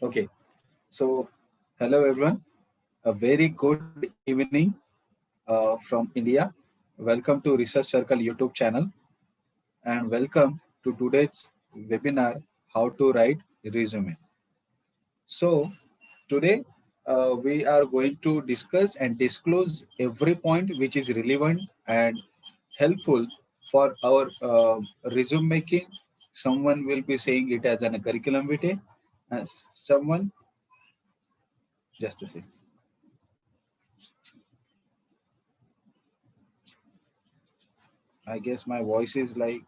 Okay, so hello everyone. A very good evening from India. Welcome to Research Circle YouTube channel and welcome to today's webinar How to Write Resume. So today we are going to discuss and disclose every point which is relevant and helpful for our resume making. Someone will be saying it as a curriculum vitae, and someone just a second. I guess my voice is like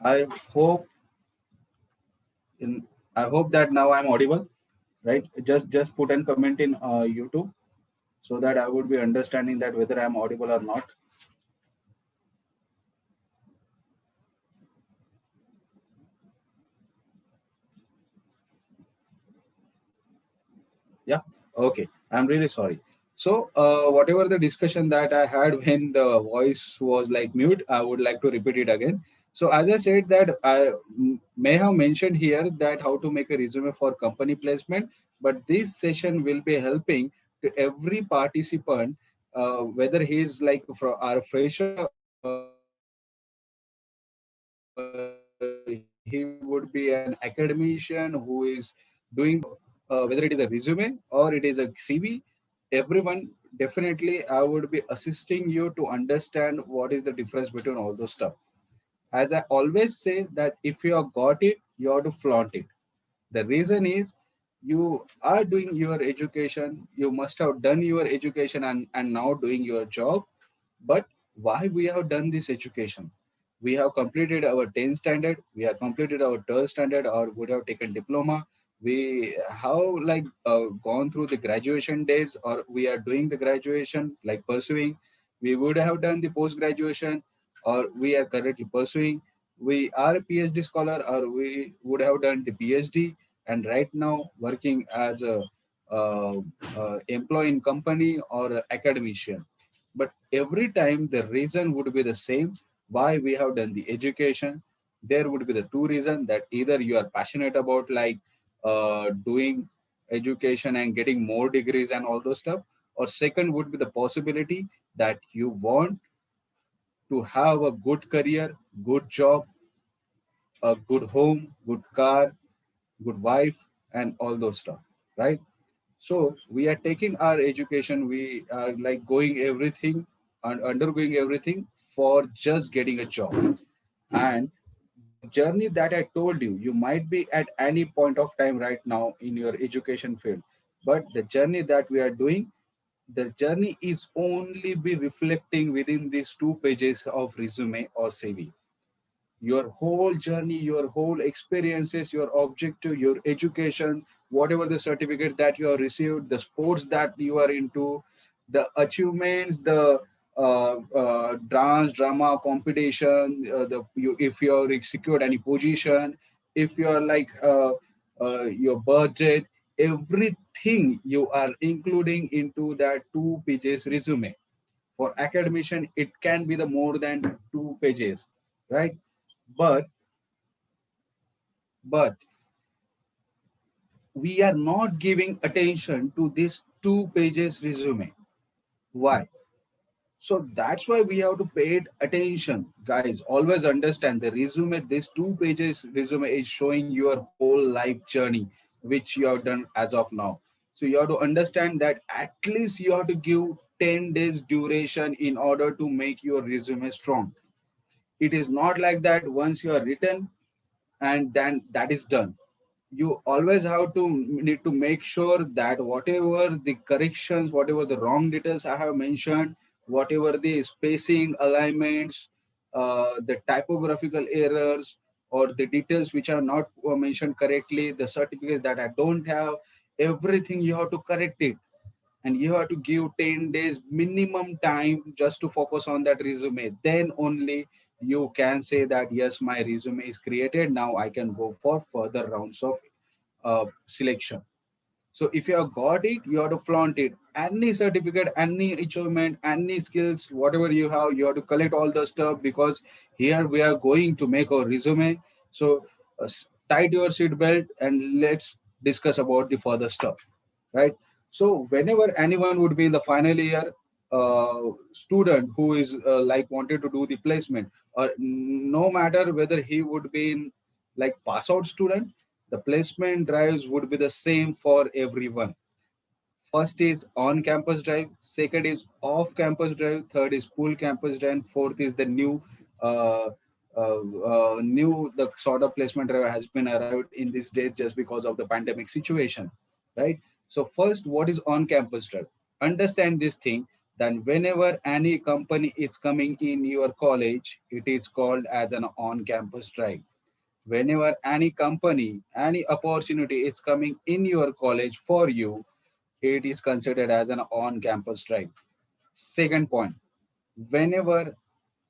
I hope in I hope that now I'm audible, right? Just put and comment in YouTube so that I would be understanding that whether I'm audible or not. Yeah. Okay. I'm really sorry. So whatever the discussion that I had when the voice was like mute, I would like to repeat it again. So as I said that I may have mentioned here that how to make a resume for company placement, but this session will be helping to every participant, whether he is like for our fresher or he would be an academician who is doing whether it is a resume or it is a CV, everyone definitely I would be assisting you to understand what is the difference between all those stuff. As I always say that if you have got it, you have to flaunt it. The reason is you are doing your education, you must have done your education and now doing your job. But why we have done this education? We have completed our 10th standard, we have completed our 12th standard, or would have taken diploma. We have gone through the graduation days, or we are doing the graduation like pursuing. We would have done the post graduation, or we are currently pursuing. We are a PhD scholar, or we would have done the PhD, and right now working as a employee in company or a academician. But every time the reason would be the same why we have done the education. There would be the two reasons, that either you are passionate about like doing education and getting more degrees and all those stuff, or second would be the possibility that you want to have a good career, good job, a good home, good car, good wife, and all those stuff, right? So we are taking our education, we are like going everything and undergoing everything for just getting a job. And the journey that I told you might be at any point of time right now in your education field, but the journey that we are doing, the journey is only be reflecting within these 2 pages of resume or CV. Your whole journey, your whole experiences, your objective, your education, whatever the certificates that you have received, the sports that you are into, the achievements, the dance, drama, competition, if you are secured any position, if you are like your budget, everything you are including into that 2 pages resume. For academician, it can be the more than 2 pages, right? But but we are not giving attention to this 2 pages resume. Why? So that's why we have to pay it attention, guys. Always understand the resume. This 2 pages resume is showing your whole life journey which you have done as of now. So you have to understand that at least you have to give 10 days duration in order to make your resume strong. It is not like that once you are written and then that is done. You always have to need to make sure that whatever the corrections, whatever the wrong details I have mentioned, whatever the spacing alignments, the typographical errors, or the details which are not mentioned correctly, the certificates that I don't have, everything you have to correct it. And you have to give 10 days minimum time just to focus on that resume. Then only you can say that yes, my resume is created, now I can go for further rounds of selection. So if you have got it, you have to flaunt it. Any certificate, any achievement, any skills, whatever you have to collect all the stuff, because here we are going to make our resume. So tight your seat belt and let's discuss about the further stuff, right? So whenever anyone would be in the final year, student who is like wanted to do the placement, or no matter whether he would be in like pass out student, the placement drives would be the same for everyone. First is on campus drive, second is off campus drive, third is full campus drive, and fourth is the uh, new the sort of placement drive has been arrived in these days just because of the pandemic situation, right? So first, what is on campus drive? Understand this thing. Then whenever any company is coming in your college, it is called as an on campus drive. Whenever any company, any opportunity is coming in your college for you, it is considered as an on campus drive. Second point, whenever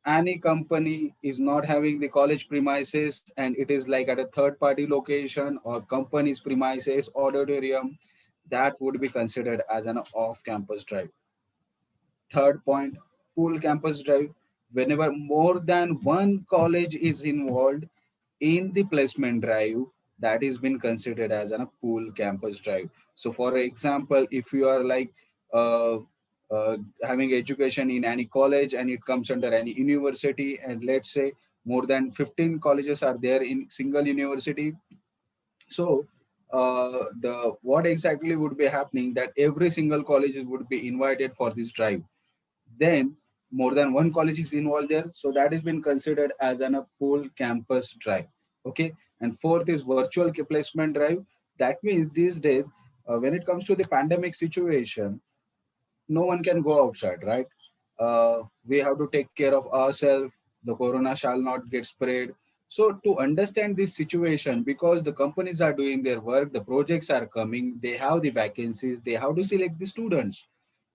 any company is not having the college premises and it is like at a third party location or company's premises auditorium, that would be considered as an off campus drive. Third point, full campus drive. Whenever more than one college is involved in the placement drive, that is been considered as a pool campus drive. So for example, if you are like uh, having education in any college and it comes under any university, and let's say more than 15 colleges are there in single university. So the what exactly would be happening, that every single college would be invited for this drive. Then more than one college is involved there, so that has been considered as an a full campus drive. Okay. And fourth is virtual placement drive. That means these days, when it comes to the pandemic situation, no one can go outside, right? We have to take care of ourselves. The corona shall not get spread. So to understand this situation, because the companies are doing their work, the projects are coming, they have the vacancies, they have to select the students.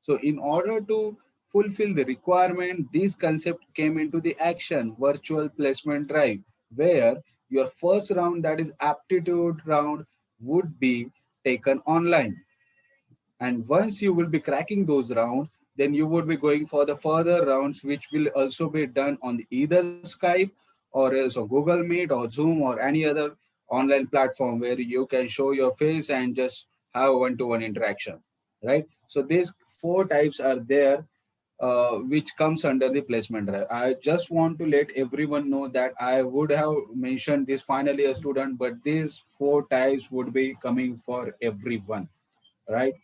So in order to fulfill the requirement, this concept came into the action, virtual placement drive, where your first round, that is aptitude round, would be taken online. And once you will be cracking those rounds, then you would be going for the further rounds, which will also be done on either Skype or else on Google Meet or Zoom or any other online platform where you can show your face and just have one-to-one interaction, right? So these four types are there, which comes under the placement drive. I just want to let everyone know that I would have mentioned this finally a student, but these four types would be coming for everyone, right?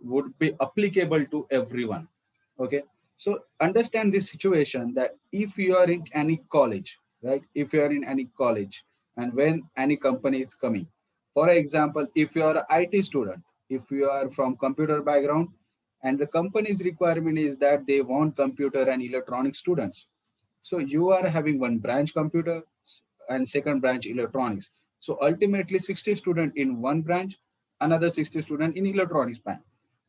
Would be applicable to everyone. Okay. So understand this situation, that if you are in any college, right? If you are in any college, and when any company is coming, for example, if you are an IT student, if you are from computer background, and the company's requirement is that they want computer and electronic students, so you are having one branch computer and second branch electronics. So ultimately 60 student in one branch, another 60 student in electronics branch.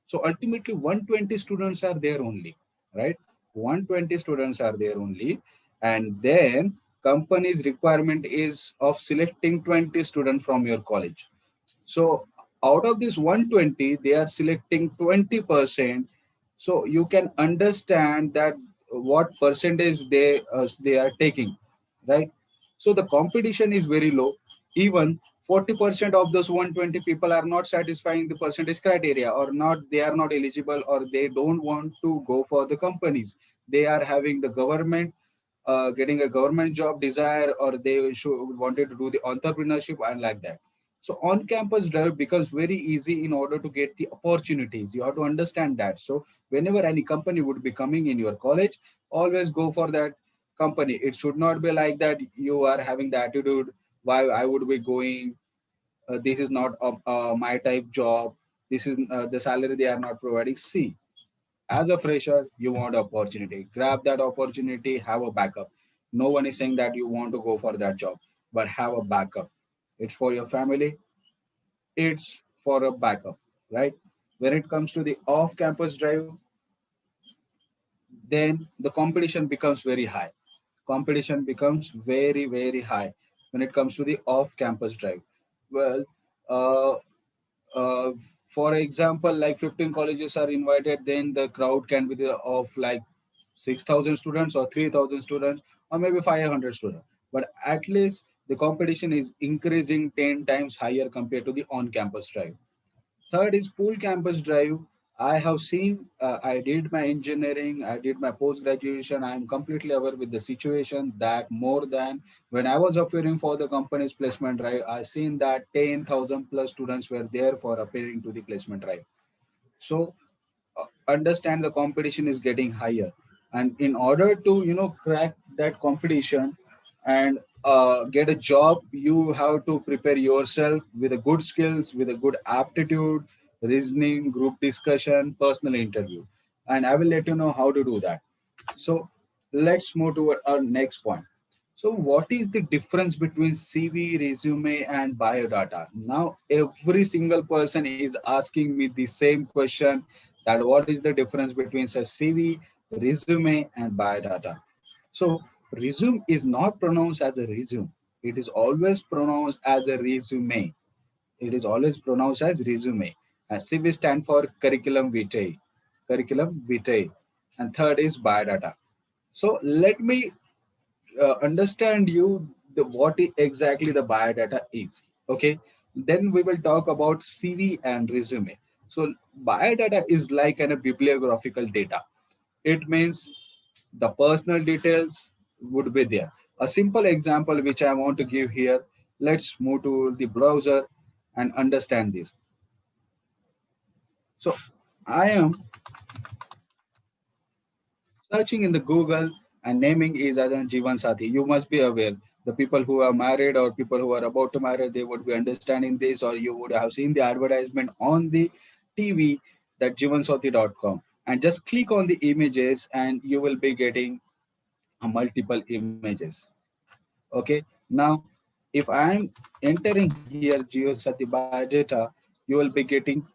So ultimately 120 students are there only, right? 120 students are there only. And then company's requirement is of selecting 20 students from your college. So out of this 120, they are selecting 20%. So you can understand that what percentage they are taking, right? So the competition is very low. Even 40% of those 120 people are not satisfying the percentage criteria, or not, they are not eligible, or they don't want to go for the companies. They are having the government, getting a government job desire, or they should wanted to do the entrepreneurship and like that. So on campus drive becomes very easy in order to get the opportunities. You have to understand that. So whenever any company would be coming in your college, always go for that company. It should not be like that you are having the attitude, why I would be going, this is not my type job, this is the salary they are not providing. See, as a fresher, you want opportunity, grab that opportunity, have a backup. No one is saying that you want to go for that job, but have a backup. It's for your family, it's for a backup, right? When it comes to the off campus drive, then the competition becomes very high. Competition becomes very, very high when it comes to the off campus drive. Well, uh, uh, for example, like 15 colleges are invited, then the crowd can be of like 6,000 students or 3,000 students or maybe 500 students. But at least the competition is increasing 10 times higher compared to the on campus drive. Third is pool campus drive. I have seen, I did my engineering, I did my post graduation. I am completely aware with the situation that more than when I was appearing for the company's placement drive, I seen that 10,000 plus students were there for appearing to the placement drive. So understand the competition is getting higher, and in order to crack that competition and get a job, you have to prepare yourself with a good skills, with a good aptitude, reasoning, group discussion, personal interview, and I will let you know how to do that. So let's move to our next point. So what is the difference between CV, resume, and biodata? Now every single person is asking me the same question, that what is the difference between say CV, resume, and biodata? So resume is not pronounced as a resume. It is always pronounced as a resume. It is always pronounced as resume. And CV stand for curriculum vitae. Curriculum vitae. And third is biodata. So let me understand you what exactly the biodata is. Okay, then we will talk about CV and resume. So biodata is like a bibliographical data. It means the personal details would be there. A simple example which I want to give here. Let's move to the browser and understand this. So I am searching in the Google and naming is as an Jivan Sati. You must be aware. The people who are married or people who are about to marry, they would be understanding this, or you would have seen the advertisement on the TV that jivansati.com. And just click on the images and you will be getting multiple images. Okay. Now, if I'm entering here GeoSati biodata, you will be getting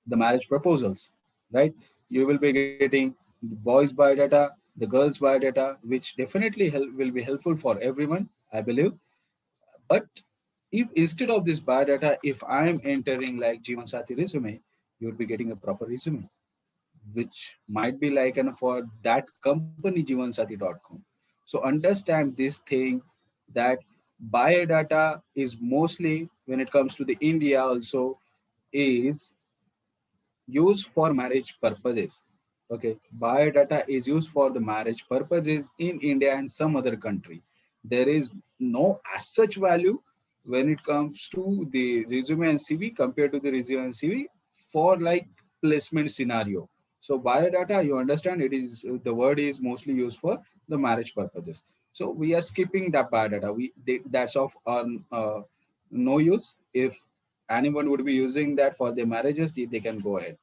the marriage proposals, right? You will be getting the boys biodata, the girls biodata, which definitely will be helpful for everyone, I believe. But if instead of this biodata, if I am entering like Jeevan Sati resume, you will be getting a proper resume, which might be like for that company jivansati.com. So understand this thing that biodata is mostly when it comes to the India also is used for marriage purposes. Okay, biodata is used for the marriage purposes in India and some other country. There is no as such value when it comes to the resume and CV compared to the resume and CV for like placement scenario. So biodata, you understand, it is the word is mostly used for the marriage purposes. So we are skipping that biodata. That's of no use. If anyone would be using that for their marriages, they can go ahead.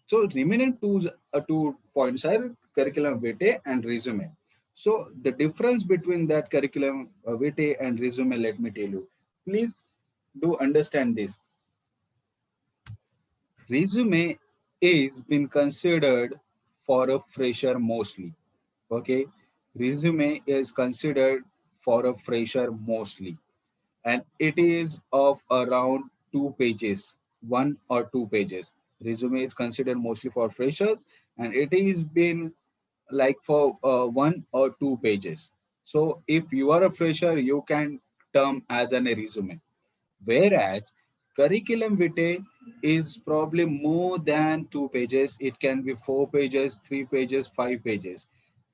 So remaining two points are curriculum vitae and resume. So the difference between that curriculum vitae and resume, let me tell you. Please do understand this. Resume is been considered for a fresher mostly. Okay, resume is considered for a fresher mostly, and it is of around 2 pages, 1 or 2 pages. Resume is considered mostly for freshers, and it is been like for 1 or 2 pages. So if you are a fresher, you can term as a resume. Whereas curriculum vitae is probably more than 2 pages. It can be 4 pages, 3 pages, 5 pages.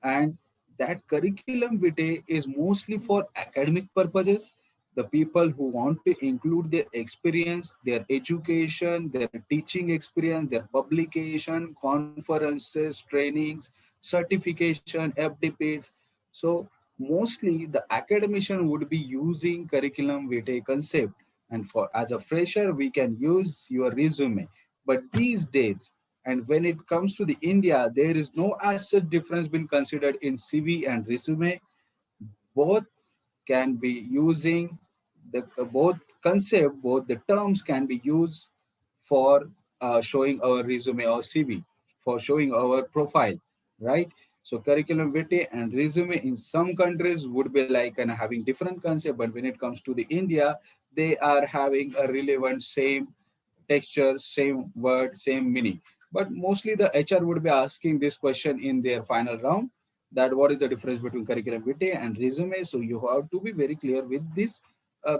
And that curriculum vitae is mostly for academic purposes. The people who want to include their experience, their education, their teaching experience, their publication, conferences, trainings, certification, FDPs. So mostly the academician would be using curriculum vitae concept, and for as a fresher we can use your resume. But these days, and when it comes to the India, there is no as such difference been considered in CV and resume. Both can be using the both concept, both the terms can be used for showing our resume or CV, for showing our profile, right? So curriculum vitae and resume in some countries would be like and having different concept, but when it comes to the India, they are having a relevant same texture, same word, same meaning. But mostly the HR would be asking this question in their final round, that what is the difference between curriculum vitae and resume. So you have to be very clear with this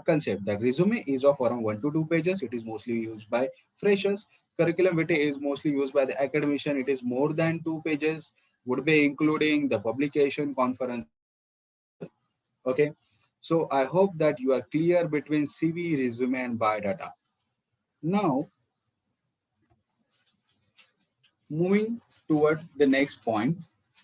concept that resume is of around 1 to 2 pages. It is mostly used by freshers. Curriculum vitae is mostly used by the academician. It is more than 2 pages, would be including the publication, conferences, proposal. Okay. So I hope that you are clear between CV, resume, and biodata. Now, moving toward the next point,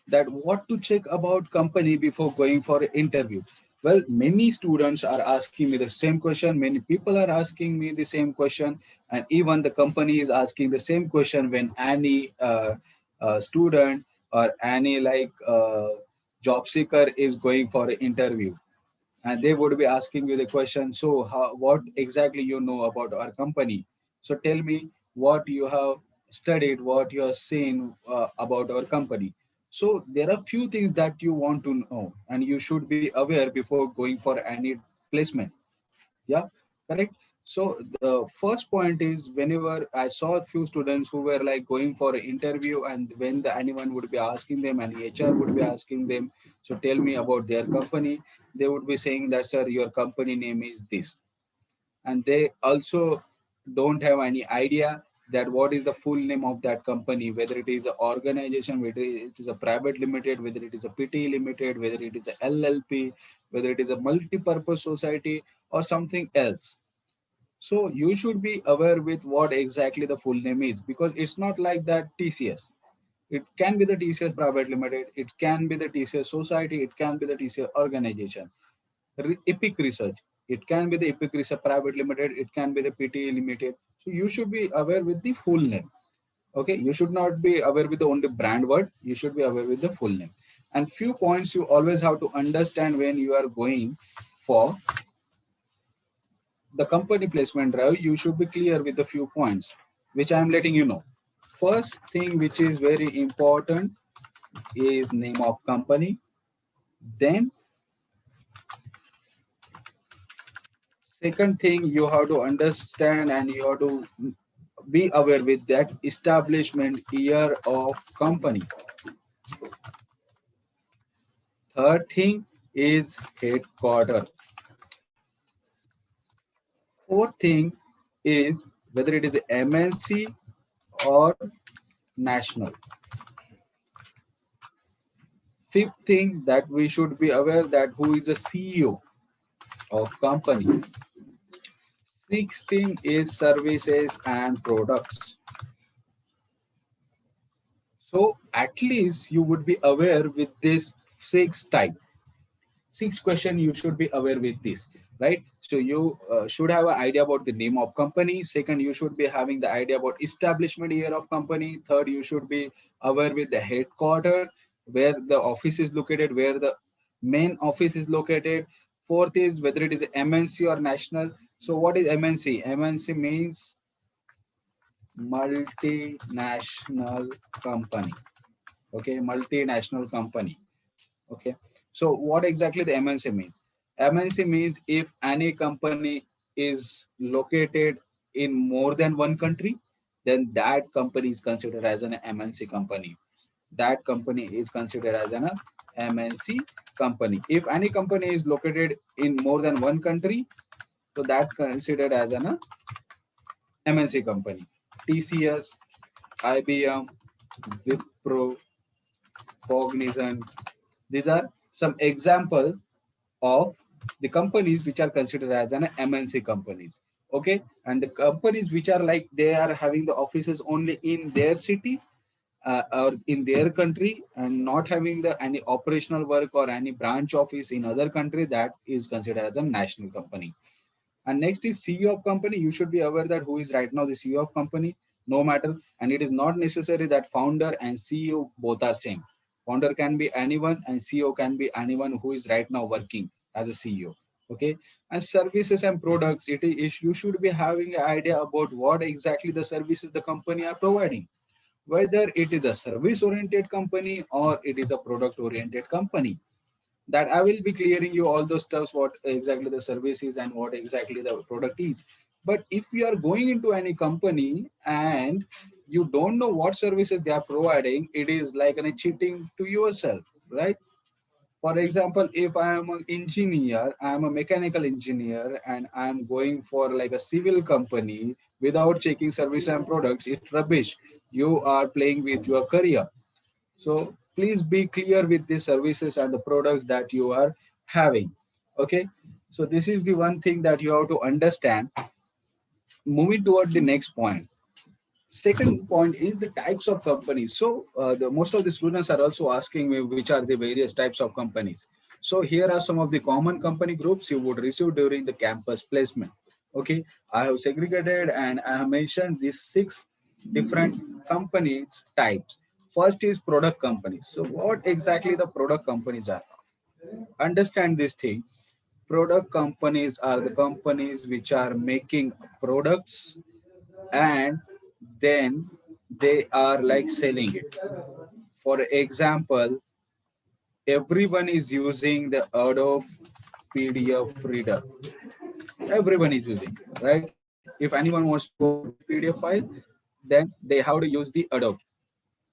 that what to check about company before going for an interview. Well, many students are asking me the same question, many people are asking me the same question, and even the company is asking the same question when any student or any job seeker is going for an interview, and they would be asking you the question, so what exactly you know about our company? So tell me what you have studied, what you have seen about our company. So there are few things that you want to know and you should be aware before going for any placement. Yeah, correct. So the first point is, whenever I saw a few students who were like going for an interview, and when anyone would be asking them and HR would be asking them, so tell me about their company, they would be saying that, sir, your company name is this. And they also don't have any idea that what is the full name of that company, whether it is an organization, whether it is a private limited, whether it is a PT limited, whether it is a LLP, whether it is a multi-purpose society or something else. So you should be aware with what exactly the full name is, because it's not like that TCS. It can be the TCS Private Limited, it can be the TCS Society, it can be the TCS organization. Epic Research, it can be the Epic Research Private Limited, it can be the PTE Limited. So you should be aware with the full name. Okay, you should not be aware with the only brand word. You should be aware with the full name. And few points you always have to understand when you are going for the company placement drive. You should be clear with the few points which I am letting you know. First thing which is very important is name of company. Then second thing you have to understand and you have to be aware with that establishment year of company. Third thing is headquarter. Fourth thing is whether it is MNC or national. Fifth thing that we should be aware that who is the CEO of company. Sixth thing is services and products. So at least you would be aware with this six type. Six question you should be aware with this, right? So you should have an idea about the name of company. Second, you should be having the idea about establishment year of company. Third, you should be aware with the headquarter, where the office is located, where the main office is located. Fourth is whether it is MNC or national. So what is MNC? MNC means multinational company. Okay, multinational company. Okay. So what exactly the MNC means? MNC means if any company is located in more than one country, then that company is considered as an MNC company. That company is considered as an MNC company. If any company is located in more than one country, so that considered as an MNC company. TCS, IBM, Wipro, Cognizant. These are some example of the companies which are considered as an MNC companies. Okay, and the companies which are like they are having the offices only in their city or in their country and not having the any operational work or any branch office in other country, that is considered as a national company. And next is CEO of company. You should be aware that who is right now the CEO of company, no matter. And it is not necessary that founder and CEO both are same. Founder can be anyone and CEO can be anyone who is right now working as a CEO. Okay. And services and products, it is you should be having an idea about what exactly the services the company are providing, whether it is a service oriented company or it is a product oriented company. That I will be clearing you all those stuffs, what exactly the service is and what exactly the product is. But if you are going into any company and you don't know what services they are providing, it is like a cheating to yourself, right? For example, if I am an engineer, I am a mechanical engineer and I am going for like a civil company without checking service and products, it's rubbish. You are playing with your career. So please be clear with the services and the products that you are having. Okay. So this is the one thing that you have to understand. Moving toward the next point. Second point is the types of companies. So the most of the students are also asking me which are the various types of companies. So here are some of the common company groups you would receive during the campus placement. Okay, I have segregated and I have mentioned these six different companies types. First is product companies. So what exactly the product companies are? Understand this thing. Product companies are the companies which are making products and then they are like selling it. For example, everyone is using the Adobe PDF reader. everyone is using, right? If anyone wants to go for the PDF file, then they have to use the Adobe,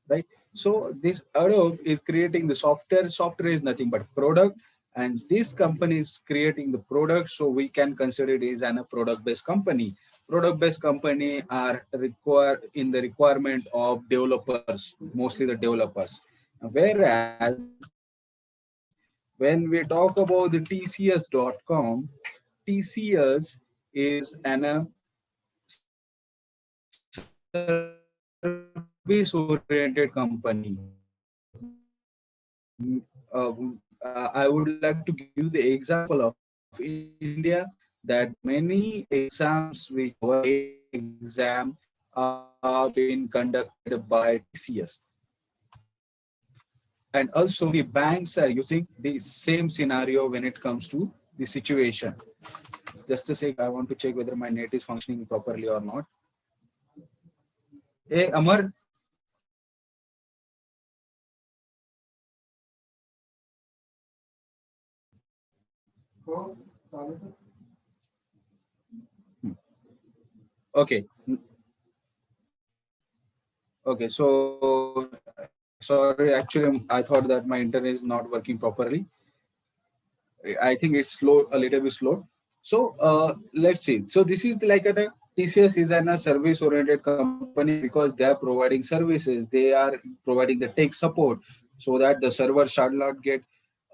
right? So this Adobe is creating the software. Software is nothing but product, and this company is creating the product. So we can consider it as a product-based company. Product-based company are required in the requirement of developers, mostly the developers. Whereas when we talk about the TCS.com, TCS is an service oriented company. I would like to give you the example of India that many exams which our exam are being conducted by TCS. And also many banks are using the same scenario when it comes to the situation. Just a sec, I want to check whether my net is functioning properly or not. Hey, Amar. Okay. Okay. So sorry. Actually, I thought that my internet is not working properly. I think it's slow, a little bit slow. So let's see. So this is like a TCS is a service-oriented company because they are providing services. They are providing the tech support so that the server shall not get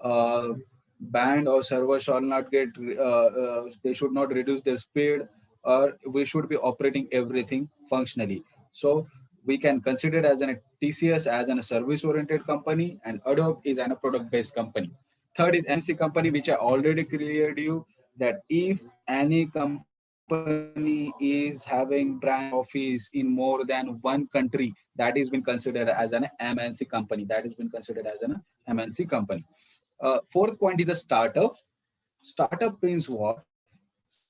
uh, banned or server shall not get. They should not reduce their speed, or we should be operating everything functionally. So we can consider it as a TCS as a service-oriented company, and Adobe is a product-based company. Third is MNC company, which I already cleared you that if any company is having branch office in more than one country, that is been considered as an MNC company. That has been considered as an MNC company. Fourth point is a startup. Startup means what?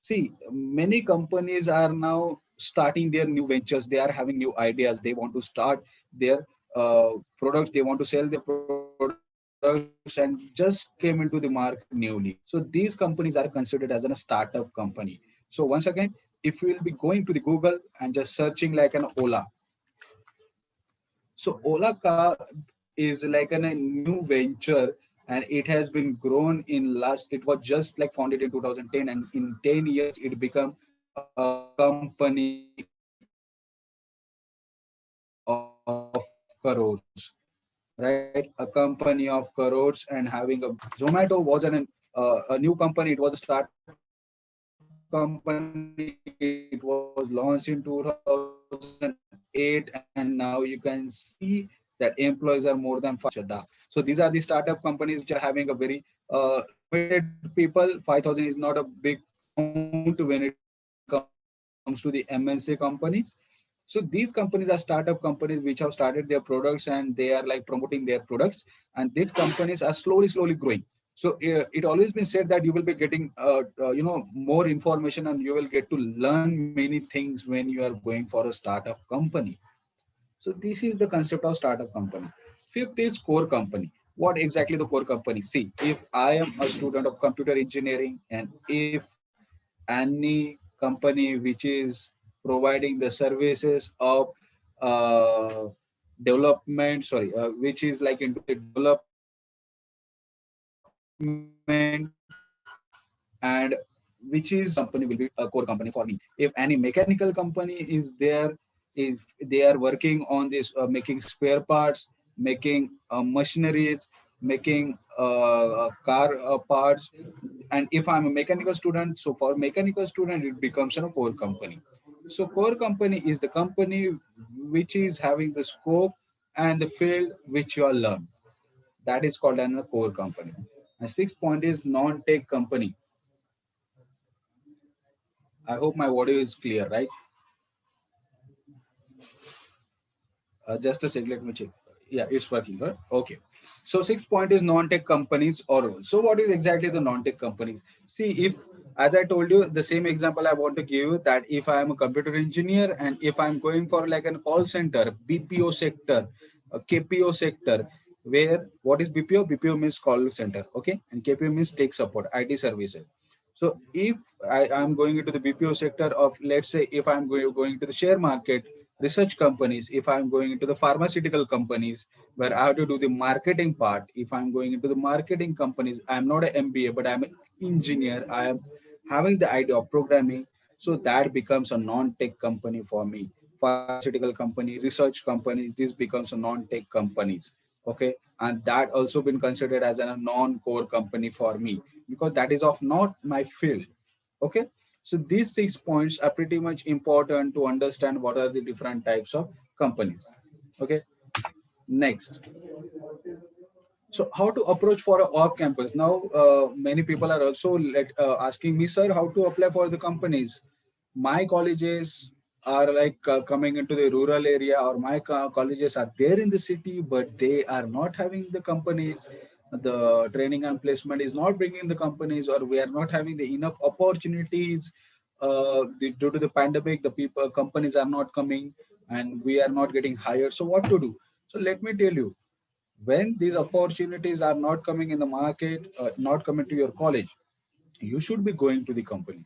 See, many companies are now starting their new ventures. They are having new ideas. They want to start their products. They want to sell their products and just came into the market newly. So these companies are considered as a startup company. So once again, if you will be going to the Google and just searching like an Ola, so Ola car is like a new venture, and it has been grown in last. It was just like founded in 2010, and in 10 years it become a company of crores, right? A company of crores and having a Zomato was a new company. It was a startup company. It was launched in 2008, and now you can see that employees are more than 500. So these are the startup companies which are having a very limited people. 5,000 is not a big limited people. 5,000 is not a big count when it comes to the MNC companies. So these companies are startup companies which have started their products, and they are like promoting their products. And these companies are slowly, slowly growing. So it always been said that you will be getting, more information, and you will get to learn many things when you are going for a startup company. So this is the concept of startup company. Fifth is core company. What exactly the core company? See, if I am a student of computer engineering, and if any company which is providing the services of development, which is like into the development, and which is core company will be a core company for me. If any mechanical company is there, is they are working on this, making spare parts, making machineries, making car parts. And if I'm a mechanical student, so for mechanical student it becomes a core company. So core company is the company which is having the scope and the field which you are learn. That is called a core company. And sixth point is non-tech company. I hope my audio is clear, right? Just a second, let me check. Yeah, it's working, right? Okay. So sixth point is non-tech companies or roles. So what is exactly the non-tech companies? See, if, as I told you, the same example I want to give you, that if I am a computer engineer and if I'm going for like an call center, BPO sector, a KPO sector, where what is BPO? BPO means call center, okay, and KPO means tech support, IT services. So if I am going into the BPO sector of, let's say, if I'm going to the share market, research companies, if I'm going into the pharmaceutical companies where I have to do the marketing part, if I'm going into the marketing companies, I'm not an MBA, but I'm an engineer. I am having the idea of programming. So that becomes a non-tech company for me. Pharmaceutical company, research companies, this becomes a non-tech companies. Okay. And that also been considered as a non-core company for me because that is of not my field. Okay. So these 6 points are pretty much important to understand what are the different types of companies. Okay. Next, so how to approach for a off campus? Now, many people are also asking me, sir, how to apply for the companies? My colleges are like coming into the rural area, or my colleges are there in the city, but they are not having the companies. The training and placement is not bringing the companies, or we are not having the enough opportunities. Due to the pandemic, the people companies are not coming, and we are not getting hired. So what to do? So let me tell you, when these opportunities are not coming in the market, not coming to your college, you should be going to the company.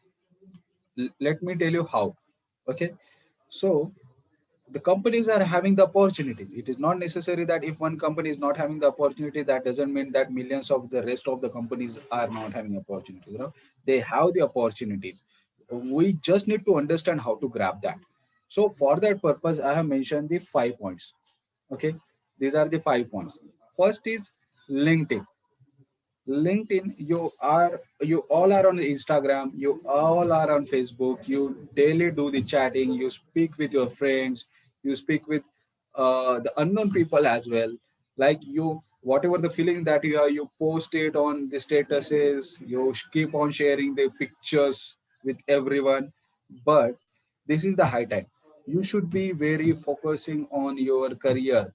Let me tell you how. Okay. So the companies are having the opportunities. It is not necessary that if one company is not having the opportunity, that doesn't mean that millions of the rest of the companies are not having opportunities. They have the opportunities. We just need to understand how to grab that. So for that purpose, I have mentioned the 5 points. Okay. These are the 5 points. First is LinkedIn. LinkedIn, you all are on the Instagram, you all are on Facebook, you daily do the chatting, you speak with your friends, you speak with the unknown people as well. Like you, whatever the feeling that you are, you post it on the statuses, you keep on sharing the pictures with everyone. But this is the high time. You should be very focusing on your career,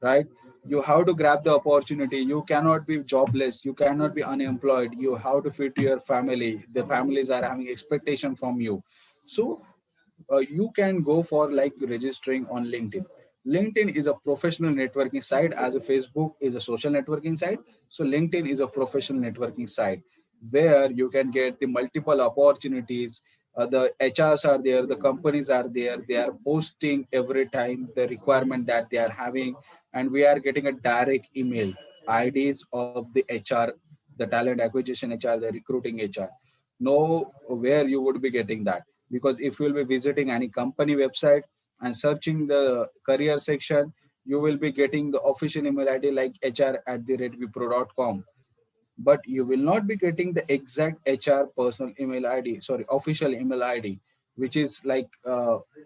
right? You have to grab the opportunity. You cannot be jobless, you cannot be unemployed. You have to feed to your family. The families are having expectation from you. So you can go for like registering on LinkedIn. LinkedIn is a professional networking site, as a Facebook is a social networking site. So LinkedIn is a professional networking site where you can get the multiple opportunities. The HRs are there, the companies are there, they are posting every time the requirement that they are having, and we are getting a direct email IDs of the HR, the talent acquisition HR, the recruiting HR. Know where you would be getting that, because if you will be visiting any company website and searching the career section, you will be getting the official email ID like hr@vipro.com, but you will not be getting the exact HR personal email ID, sorry, official email ID, which is like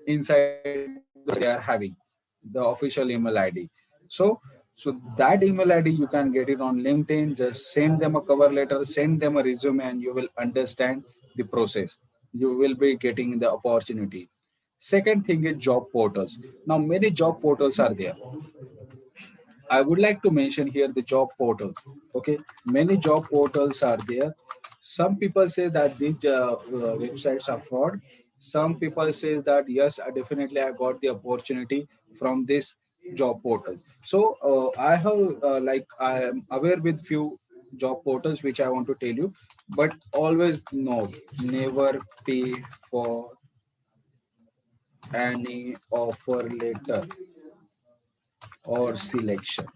inside the company they are having the official email ID. So, so that email ID you can get it on LinkedIn. Just send them a cover letter, send them a resume, and you will understand the process. You will be getting the opportunity. Second thing is job portals. Now, many job portals are there. I would like to mention here the job portals. Okay, many job portals are there. Some people say that these websites are fraud. Some people say that yes, definitely I got the opportunity from this job portals. So I have I am aware with few job portals which I want to tell you, but always note, never pay for any offer letter or selection.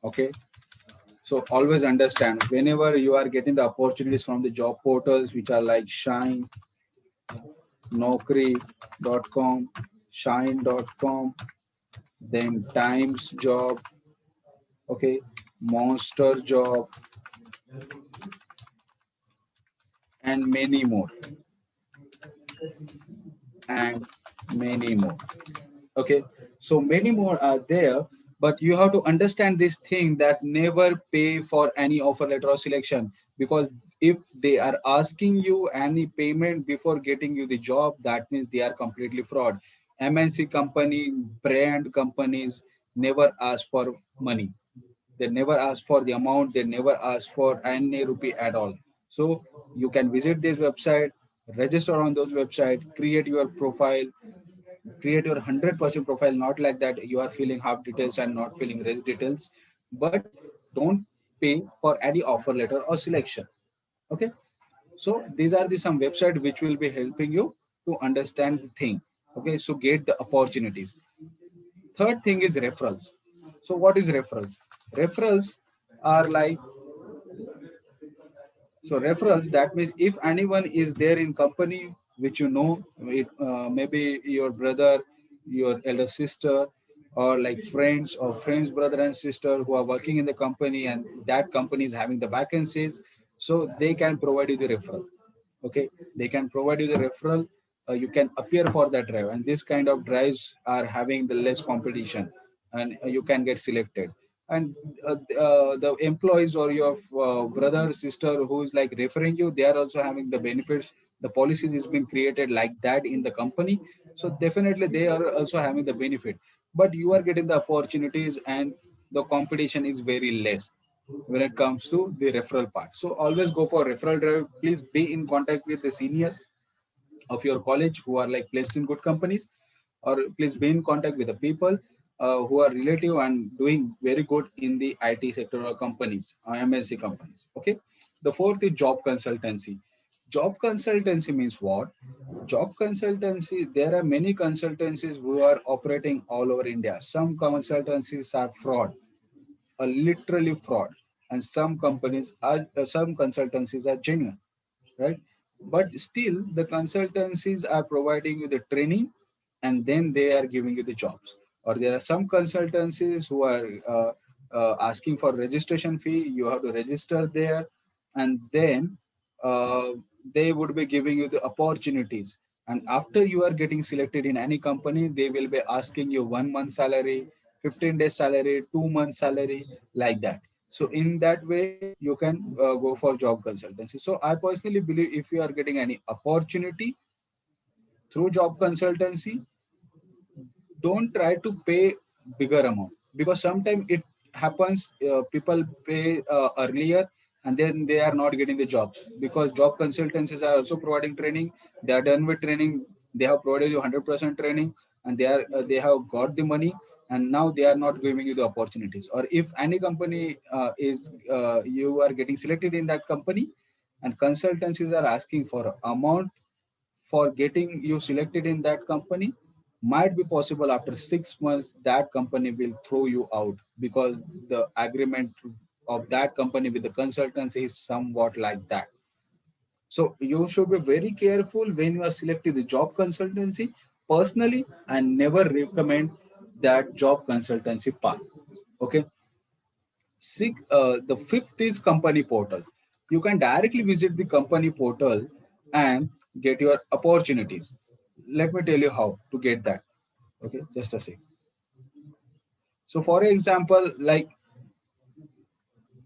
Okay. So always understand, whenever you are getting the opportunities from the job portals which are like Shine, Naukri.com, Shine.com, then Times Job, okay, Monster Job, and many more, and many more. Okay, so many more are there, but you have to understand this thing that never pay for any offer letter or selection, because if they are asking you any payment before getting you the job, that means they are completely fraud. MNC company, brand companies never ask for money. They never ask for the amount, they never ask for any rupee at all. So you can visit this website, register on those website, create your profile, create your 100% profile, not like that you are filling half details and not filling rest details. But don't pay for any offer letter or selection. Okay, so these are the some website which will be helping you to understand the thing. Okay, so get the opportunities. Third thing is referrals. So what is referrals? Referrals are like, so referrals, that means if anyone is there in company which you know, maybe your brother, your elder sister, or like friends or friends brother and sister who are working in the company, and that company is having the vacancies, so they can provide you the referral. Okay, they can provide you the referral. You can appear for that drive, and this kind of drives are having the less competition, and you can get selected. And the employees or your brother sister who is like referring you, they are also having the benefits. The policies is being created like that in the company, so definitely they are also having the benefit. But you are getting the opportunities, and the competition is very less when it comes to the referral part. So always go for referral drive. Please be in contact with the seniors of your college who are like placed in good companies, or please be in contact with the people who are relative and doing very good in the IT sector or companies, MNC companies. Okay. The fourth is job consultancy. Job consultancy means what? Job consultancy, there are many consultancies who are operating all over India. Some consultancies are fraud, literally fraud, and some consultancies are genuine, right? But still the consultancies are providing you the training, and then they are giving you the jobs. Or there are some consultancies who are asking for registration fee. You have to register there, and then uh, they would be giving you the opportunities. And after you are getting selected in any company, they will be asking you 1 month salary, 15 days salary, 2 months salary, like that. So in that way you can go for job consultancy. So I personally believe if you are getting any opportunity through job consultancy, don't try to pay bigger amount, because sometimes it happens, people pay earlier, and then they are not getting the jobs, because job consultancies are also providing training. They are done with training, they have provided you 100% training, and they have got the money, and now they are not giving you the opportunities. Or if any company is you are getting selected in that company, and consultancies are asking for amount for getting you selected in that company, might be possible after 6 months that company will throw you out, because the agreement of that company with the consultancy is somewhat like that. So you should be very careful when you are selecting the job consultancy. Personally, I never recommend that job consultancy path. Okay. The fifth is company portal. You can directly visit the company portal and get your opportunities. Let me tell you how to get that. Okay, just a sec. So, for example, like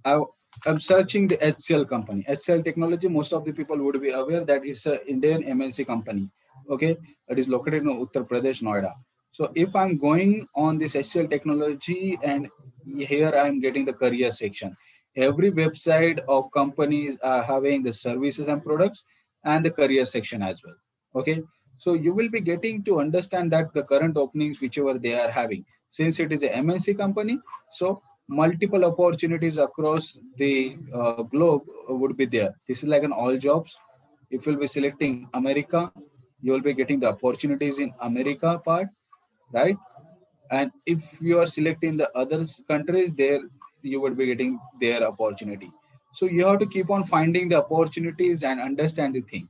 I, I'm searching the HCL company. HCL Technology, most of the people would be aware that it's an Indian MNC company. Okay, it is located in Uttar Pradesh, Noida. So if I'm going on this HCL Technology, and here I'm getting the career section. Every website of companies are having the services and products and the career section as well. Okay, so you will be getting to understand that the current openings, whichever they are having, since it is a MNC company, so multiple opportunities across the globe would be there. This is like an all jobs. If you'll be selecting America, you will be getting the opportunities in America part, right? And if you are selecting the other countries, there you would be getting their opportunity. So you have to keep on finding the opportunities and understand the thing.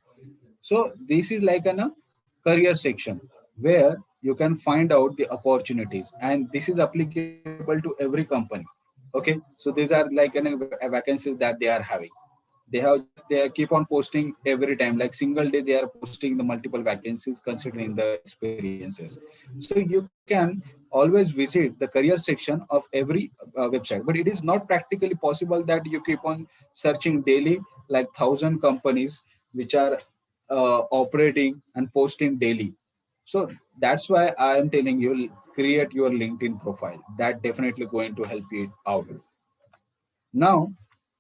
So this is like a career section where you can find out the opportunities, and this is applicable to every company. Okay, so these are like vacancies that they are having. They keep on posting every time, like single day they are posting the multiple vacancies considering the experiences. So you can always visit the career section of every website, but it is not practically possible that you keep on searching daily like 1,000 companies which are operating and posting daily. So that's why I am telling you, create your LinkedIn profile. That definitely going to help you out. Now,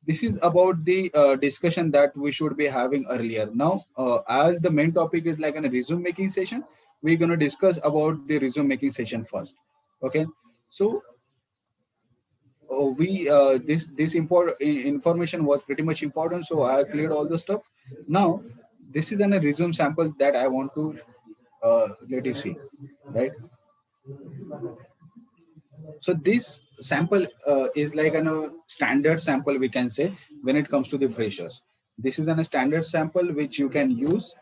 this is about the discussion that we should be having earlier. Now, as the main topic is like a resume making session, we're going to discuss about the resume making session first. Okay. So we this information was pretty much important, so I cleared all the stuff. Now this is a resume sample that I want to let you see, right? So this sample is like a standard sample, we can say, when it comes to the freshers. This is a standard sample which you can use.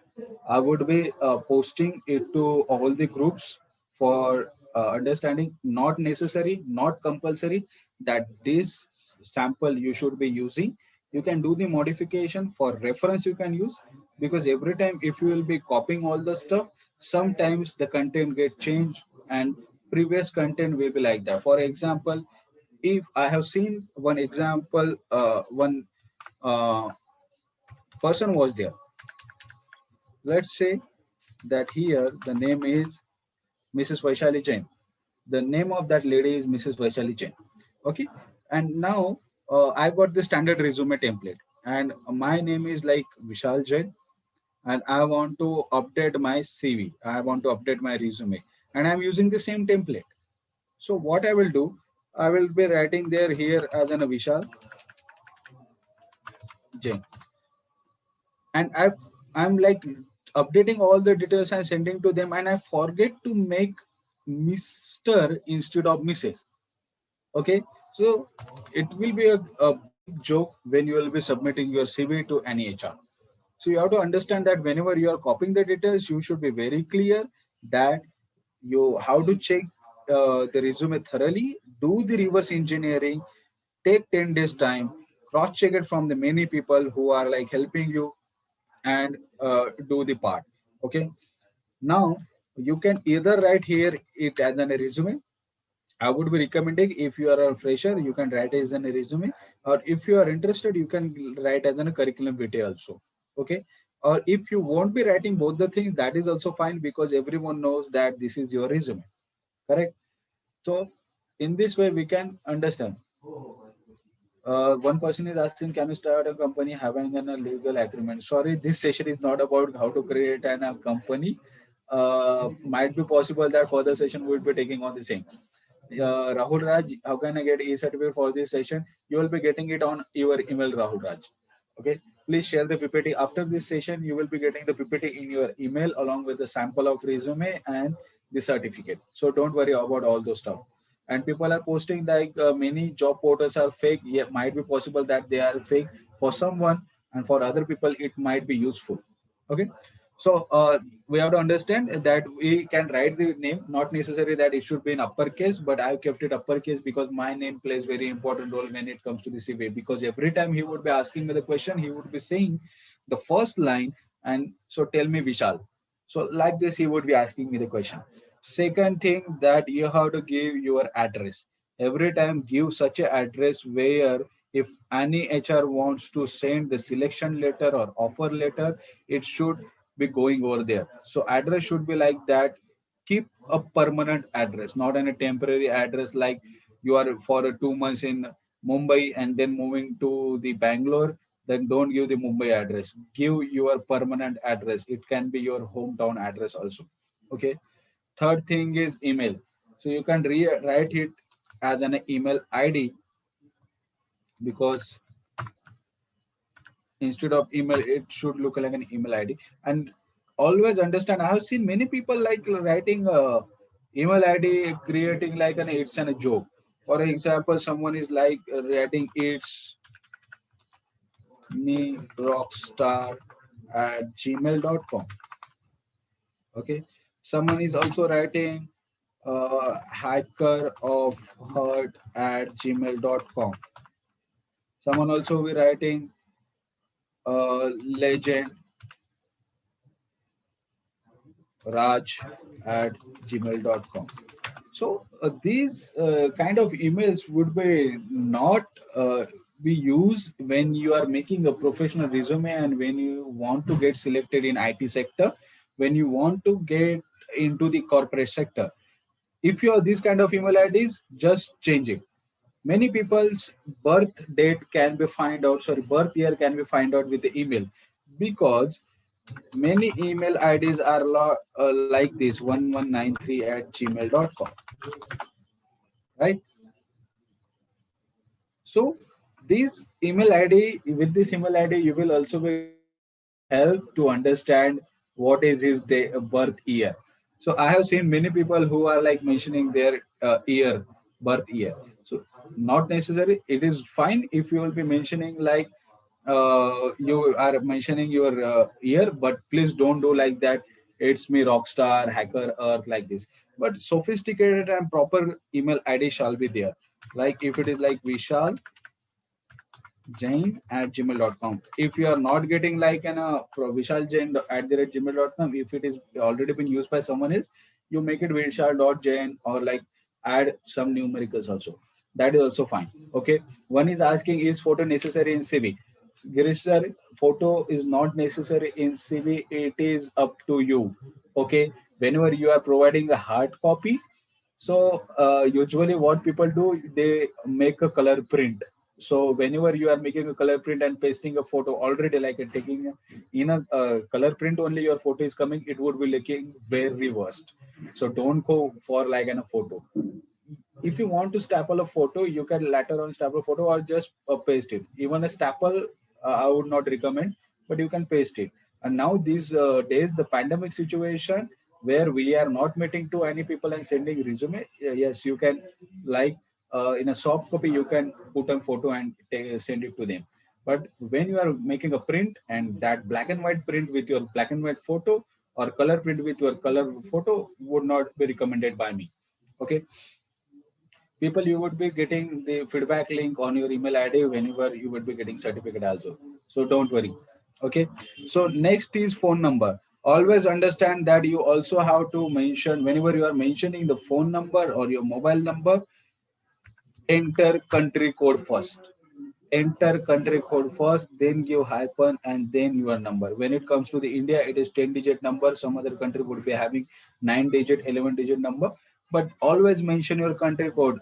I would be posting it to all the groups for understanding. Not necessary, not compulsory that this sample you should be using. You can do the modification for reference. You can use, because every time if you will be copying all the stuff, sometimes the content get changed and previous content will be like that. For example, if I have seen one example, one uh, person was there. Let's say that here the name is Mrs. Vaishali Jain. The name of that lady is Mrs. Vaishali Jain. Okay, and now I got the standard resume template, and my name is like Vishal Jain, and I want to update my CV. I want to update my resume, and I'm using the same template. So what I will do, I will be writing there here as an Vishal Jain, and I'm like updating all the details and sending to them, and I forget to make Mister instead of Mrs. Okay, so it will be a big joke when you will be submitting your CV to any HR. So you have to understand that whenever you are copying the details, you should be very clear that you how to check the resume thoroughly, do the reverse engineering, take 10 days time, cross check it from the many people who are like helping you, and do the part. Okay, now you can either write here it as a resume. I would be recommending, if you are a fresher, you can write as a resume, or if you are interested, you can write as a curriculum vitae also. Okay, or if you won't be writing both the things, that is also fine, because everyone knows that this is your resume. Correct. So in this way, we can understand. One person is asking, can you start a company having a legal agreement? Sorry, this session is not about how to create a company. Might be possible that further session we will be taking on the same. Rahul Raj, how can I get e-certificate for this session? You will be getting it on your email, Rahul Raj. Okay. Please share the PPT. After this session, you will be getting the PPT in your email along with the sample of resume and the certificate. So don't worry about all those stuff. And people are posting like many job portals are fake. Yeah, might be possible that they are fake for someone, and for other people it might be useful. Okay, so we have to understand that we can write the name, not necessary that it should be in uppercase, but I've kept it uppercase because my name plays very important role when it comes to the CV. Because every time he would be asking me the question, he would be saying the first line, and so tell me Vishal. So like this, he would be asking me the question. Second thing, that you have to give your address. Every time give such a address where if any HR wants to send the selection letter or offer letter, it should be going over there. So address should be like that. Keep a permanent address, not any temporary address, like you are for 2 months in Mumbai and then moving to the Bangalore. Then don't give the Mumbai address. Give your permanent address. It can be your hometown address also. Okay. Third thing is email. So you can write it as an email ID, because instead of email it should look like an email ID. And always understand, I have seen many people like writing email ID, creating like an it's an a joke. For example, someone is like writing it's me rockstar at gmail.com. Okay, someone is also writing hacker of heart at gmail.com. Someone also be writing legend raj at gmail.com. So these kind of emails would be not be used when you are making a professional resume, and when you want to get selected in IT sector, when you want to get into the corporate sector. If you have this kind of email IDs, just change it. Many people's birth date can be find out, sorry, birth year can be find out with the email, because many email IDs are like this 1193 at gmail.com, right? So this email ID, with this email ID, you will also be getting help to understand what is his day, birth year. So I have seen many people who are like mentioning their year, birth year. So not necessary. It is fine if you will be mentioning like you are mentioning your year, but please don't do like that. It's me, rockstar, hacker, earth, like this. But sophisticated and proper email ID shall be there. Like if it is like Vishal Jain at gmail.com. If you are not getting like an Vishal Jain at the rate gmail.com, if it is already been used by someone else, you make it Vishal.jain or like add some numericals also. That is also fine. Okay. One is asking, is photo necessary in CV? Girish sir, photo is not necessary in CV. It is up to you. Okay. Whenever you are providing a hard copy, so usually what people do, they make a color print. So whenever you are making a color print and pasting a photo already, like taking in a color print only your photo is coming, it would be looking very worst. So don't go for like a photo. If you want to staple a photo, you can later on staple a photo or just paste it. Even a staple, I would not recommend, but you can paste it. And now these days, the pandemic situation where we are not meeting to any people and sending resume, yes, you can like in a soft copy, you can put a photo and send it to them. But when you are making a print and that black and white print with your black and white photo or color print with your color photo would not be recommended by me. Okay, people, you would be getting the feedback link on your email ID whenever you would be getting certificate also. So don't worry. Okay, so next is phone number. Always understand that you also have to mention, whenever you are mentioning the phone number or your mobile number, enter country code first. Enter country code first, then give hyphen and then your number. When it comes to the India, it is 10-digit number. Some other country would be having 9-digit, 11-digit number. But always mention your country code.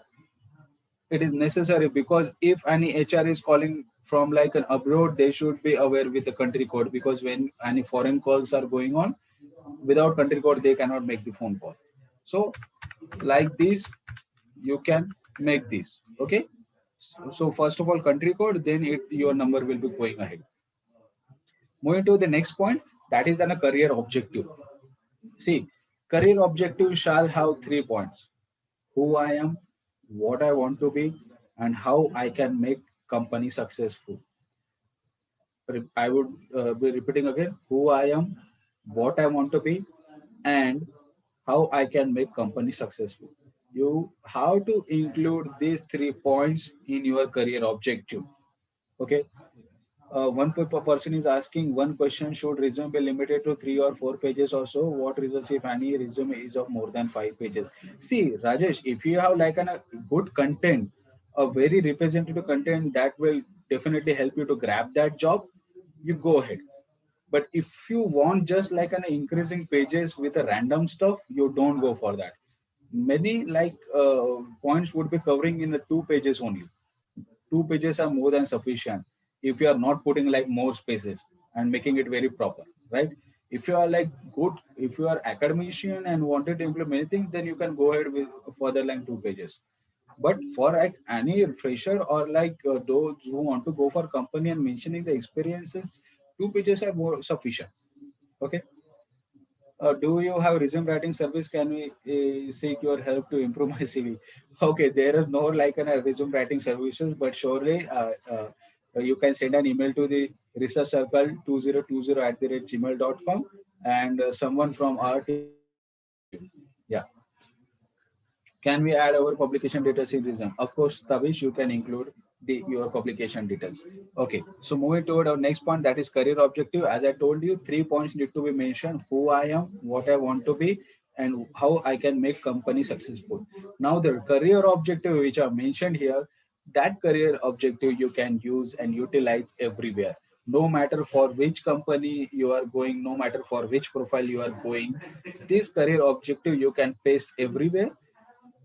It is necessary because if any HR is calling from like an abroad, they should be aware with the country code, because when any foreign calls are going on, without country code they cannot make the phone call. So like this, you can make this. Okay. So first of all, country code, then your number will be going ahead. Moving to the next point, that is then a career objective. See, career objective shall have 3 points: who I am, what I want to be, and how I can make company successful. I would be repeating again: who I am, what I want to be, and how I can make company successful. You have to include these 3 points in your career objective. Okay. One person is asking one question: should resume be limited to 3 or 4 pages or so? What results if any resume is of more than 5 pages? See, Rajesh, if you have like a good content, a very representative content that will definitely help you to grab that job, you go ahead. But if you want just like an increasing pages with a random stuff, you don't go for that. Many like points would be covering in the 2 pages only. 2 pages are more than sufficient if you are not putting like more spaces and making it very proper, right? If you are like good, if you are academician and wanted to implement many things, then you can go ahead with further like 2 pages. But for like any fresher or like those who want to go for company and mentioning the experiences, 2 pages are more sufficient. Okay. Do you have resume writing service? Can we seek your help to improve my CV? Okay, there is no like a resume writing services, but surely you can send an email to the research circle 2020 at the rate gmail.com, and someone from our team will be getting back to you. Yeah. Can we add our publication details in resume? Of course, Tavish, you can include your publication details. Okay, so moving toward our next point, that is career objective. As I told you, 3 points need to be mentioned: who I am, what I want to be, and how I can make company successful. Now, the career objective which I mentioned here, that career objective you can use and utilize everywhere. No matter for which company you are going, no matter for which profile you are going, this career objective you can paste everywhere.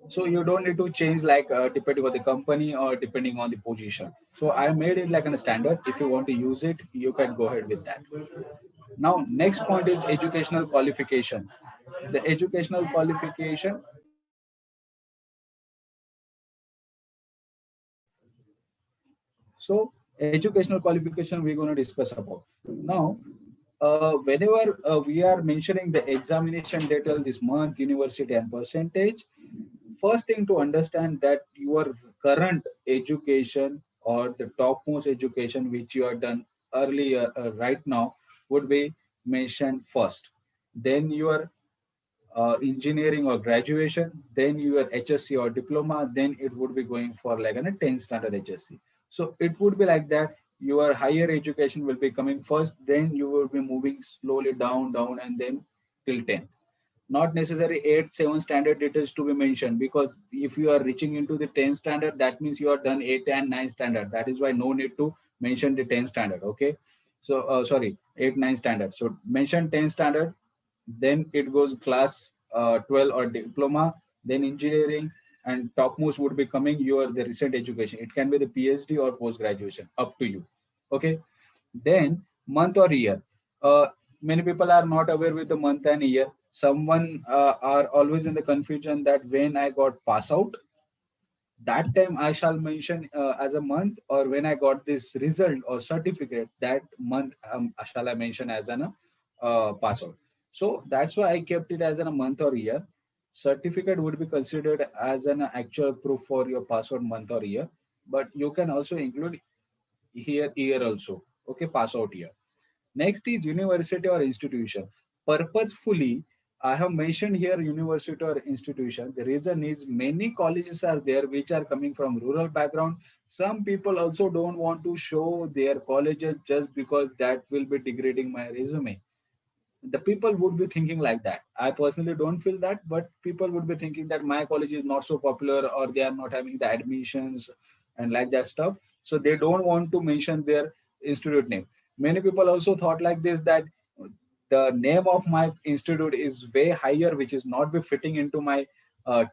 So you don't need to change like depending on the company or depending on the position. So I made it like a standard. If you want to use it, you can go ahead with that. Now next point is educational qualification. The educational qualification, So educational qualification we're going to discuss about now. Whenever we are mentioning the examination detail this month, university and percentage, first thing to understand that your current education or the topmost education which you have done earlier right now would be mentioned first. Then your engineering or graduation, then your HSC or diploma, then it would be going for like a 10th standard HSC. So it would be like that. Your higher education will be coming first, then you will be moving slowly down, down, and then till 10th. Not necessary 8 7 standard details to be mentioned, because if you are reaching into the 10th standard, that means you are done 8 and 9 standard. That is why no need to mention the 10th standard. Okay, so sorry, 8 9 standard, so mention 10th standard, then it goes class 12 or diploma, then engineering, and topmost would be coming your the recent education. It can be the PhD or post graduation, up to you. Okay, then month or year. Uh, Many people are not aware with the month and year. Someone are always in the confusion that when I got pass out, that time I shall mention as a month, or when I got this result or certificate, that month shall I mention as an pass out. So that's why I kept it as a month or year. Certificate would be considered as an actual proof for your pass out month or year, but you can also include here year also. Okay, pass out year. Next is university or institution. Purposefully, I have mentioned here university or institution. The reason is many colleges are there which are coming from rural background. Some people also don't want to show their colleges just because that will be degrading my resume. The people would be thinking like that. I personally don't feel that, but people would be thinking that my college is not so popular, or they are not having the admissions and like that stuff, so they don't want to mention their institute name. Many people also thought like this, that the name of my institute is way higher, which is not be fitting into my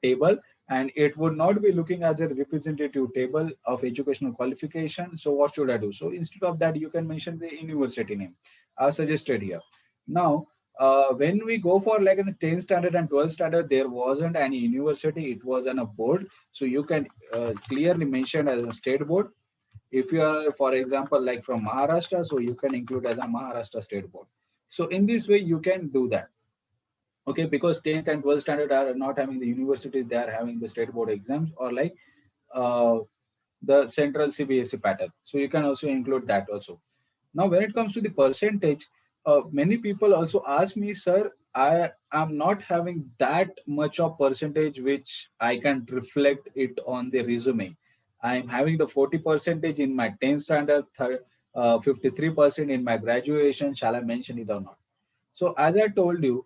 table, and it would not be looking as a representative table of educational qualification. So what should I do? So instead of that, you can mention the university name as suggested here. Now, when we go for like in the 10th standard and 12th standard, there wasn't any university, it was on a board. So you can clearly mention as a state board. If you are, for example, like from Maharashtra, so you can include as a Maharashtra state board. So in this way, you can do that. Okay, because 10th and 12th standard are not having the universities, they are having the state board exams, or like uh, the central CBSE pattern. So you can also include that also. Now, when it comes to the percentage, many people also ask me, sir, I am not having that much of percentage which I can reflect it on the resume. I'm having the 40 percentage in my 10th standard, 53% in my graduation. Shall I mention it or not? So as I told you,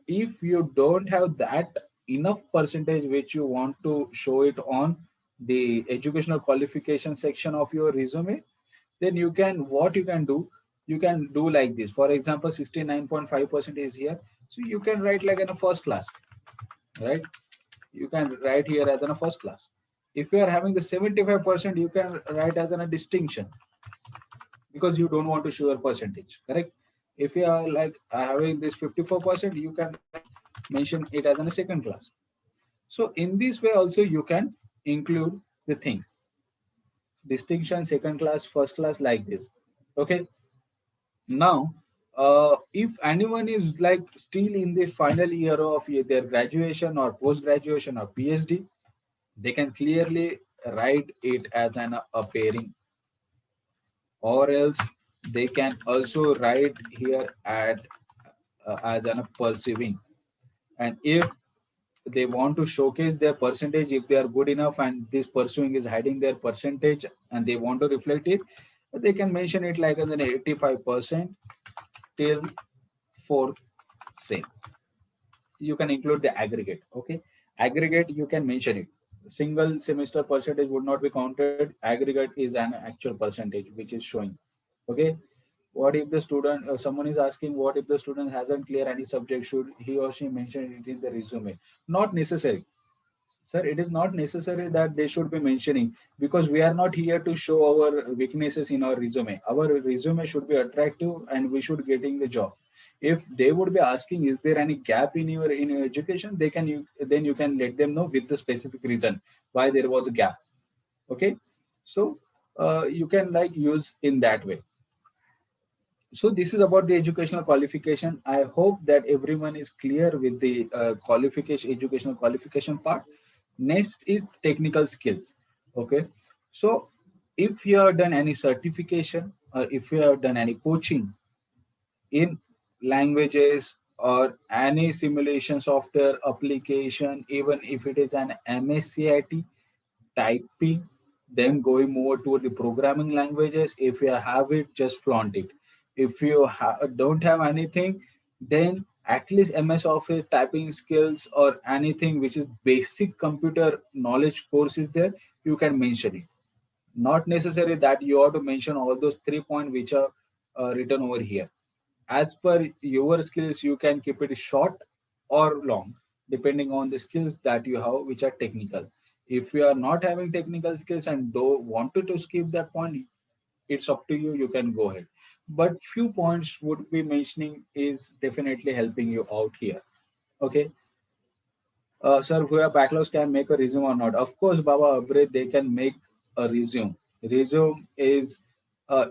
if you don't have that enough percentage which you want to show it on the educational qualification section of your resume, then you can, what you can do like this. For example, 69.5% is here, so you can write like in a first class, right? You can write here as in a first class. If you are having the 75%, you can write as in a distinction, because you don't want to show your percentage, correct? If you are like having this 54%, you can write, mention it as in a second class. So in this way also you can include the things, distinction, second class, first class, like this. Okay, now if anyone is like still in the final year of their graduation or post graduation or PhD, they can clearly write it as an a pairing, or else they can also write here at as an perceiving. And if they want to showcase their percentage, if they are good enough and this pursuing is hiding their percentage and they want to reflect it, they can mention it like as an 85% till 4 same. You can include the aggregate. Okay, aggregate you can mention it. Single semester percentage would not be counted. Aggregate is an actual percentage which is showing. Okay, what if the student, someone is asking, what if the student hasn't clear any subject, should he or she mention it in the resume? Not necessary. Sir, it is not necessary that they should be mentioning, because we are not here to show our weaknesses in our resume. Our resume should be attractive and we should getting the job. If they would be asking, is there any gap in your education, they can then you can let them know with the specific reason why there was a gap. Okay, so you can like use in that way. So this is about the educational qualification. I hope that everyone is clear with the qualification, educational qualification part. Next is technical skills. Okay, so if you have done any certification or if you have done any coaching in languages or any simulation software application, even if it is an MSCIT typing, then going more toward the programming languages. If you have it, just flaunt it. If you don't have anything, then at least MS Office typing skills or anything which is basic computer knowledge course is there, you can mention it. Not necessary that you have to mention all those 3 points which are written over here. As per your skills, you can keep it short or long, depending on the skills that you have, which are technical. If you are not having technical skills and don't wanted to skip that point, it's up to you. You can go ahead. But few points would be mentioning is definitely helping you out here. Okay, sir, who have backlogs can make a resume or not? Of course, Baba Abred, they can make a resume. Resume is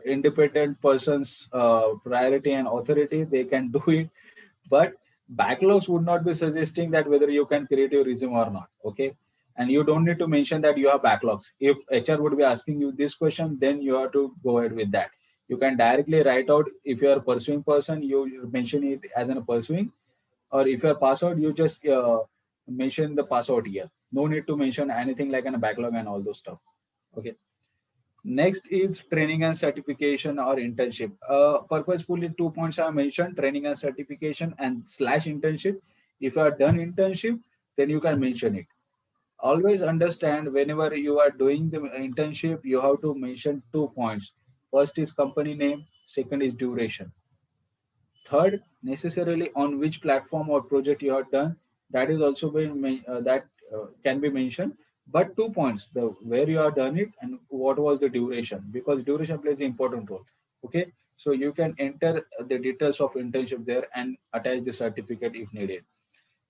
independent person's priority and authority. They can do it, but backlogs would not be suggesting that whether you can create your resume or not. Okay, and you don't need to mention that you have backlogs. If HR would be asking you this question, then you have to go ahead with that. You can directly write out if you are a pursuing person, you mention it as a pursuing, or if you're pass out, you just mention the pass out year. No need to mention anything like a backlog and all those stuff. Okay. Next is training and certification or internship. Purposefully 2 points I mentioned: training and certification and slash internship. If you are done internship, then you can mention it. Always understand whenever you are doing the internship, you have to mention 2 points. First is company name, second is duration. Third, necessarily on which platform or project you have done, that is also that can be mentioned. But 2 points: the where you have done it and what was the duration, because duration plays an important role. Okay, so you can enter the details of internship there and attach the certificate if needed.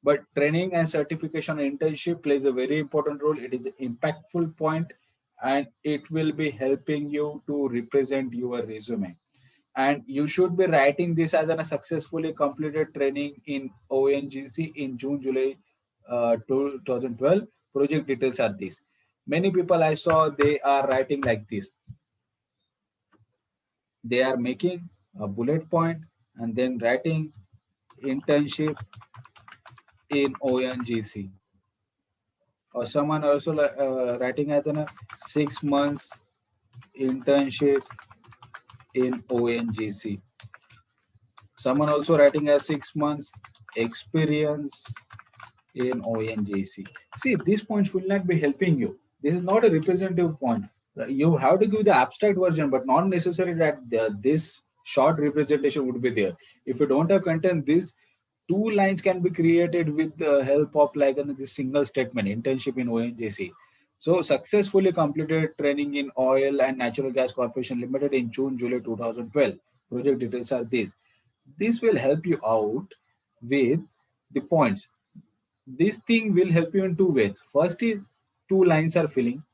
But training and certification internship plays a very important role. It is an impactful point, and it will be helping you to represent your resume. And you should be writing this as a successfully completed training in ONGC in June, July 2012. Project details are this. Many people I saw, they are writing like this. They are making a bullet point and then writing internship in ONGC. Or someone also writing as a 6 months internship in ONGC. Someone also writing as 6 months experience in ONGC. See, these points will not be helping you. This is not a representative point. You have to give the abstract version, but not necessary that this short representation would be there. If you don't have content, these 2 lines can be created with the help of like this single statement: internship in ONGC. So successfully completed training in Oil and Natural Gas Corporation Limited in June, July 2012. Project details are this. This will help you out with the points. This thing will help you in 2 ways. First is 2 lines are filling.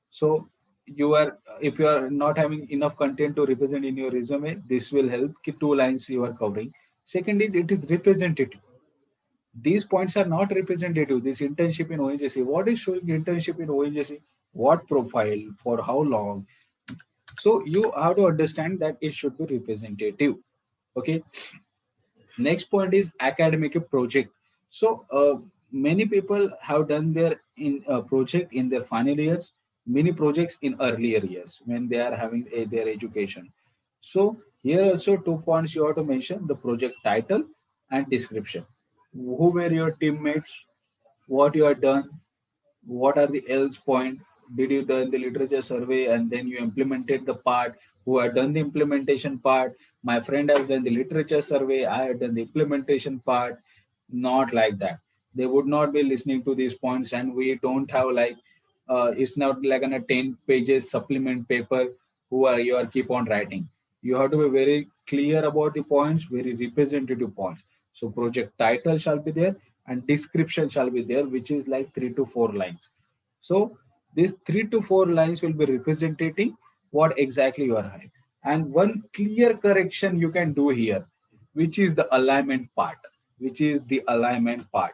So you are, if you are not having enough content to represent in your resume, this will help. 2 lines you are covering. Second is it is representative. These points are not representative. This internship in ONGC, what is showing internship in ONGC? What profile, for how long? So you have to understand that it should be representative. Okay. Next point is academic project. So many people have done their in project in their final years, many projects in earlier years when they are having their education. So here also 2 points you have to mention: the project title and description. Who were your teammates? What you have done? What are the else point? Did you done the literature survey and then you implemented the part? Who had done the implementation part? My friend has done the literature survey, I had done the implementation part. Not like that. They would not be listening to these points, and we don't have like it's not like on a 10 pages supplement paper who are you are keep on writing. You have to be very clear about the points, very representative points. So project title shall be there and description shall be there, which is like 3 to 4 lines. So These 3 to 4 lines will be representing what exactly you are having. And one clear correction you can do here, which is the alignment part, which is the alignment part.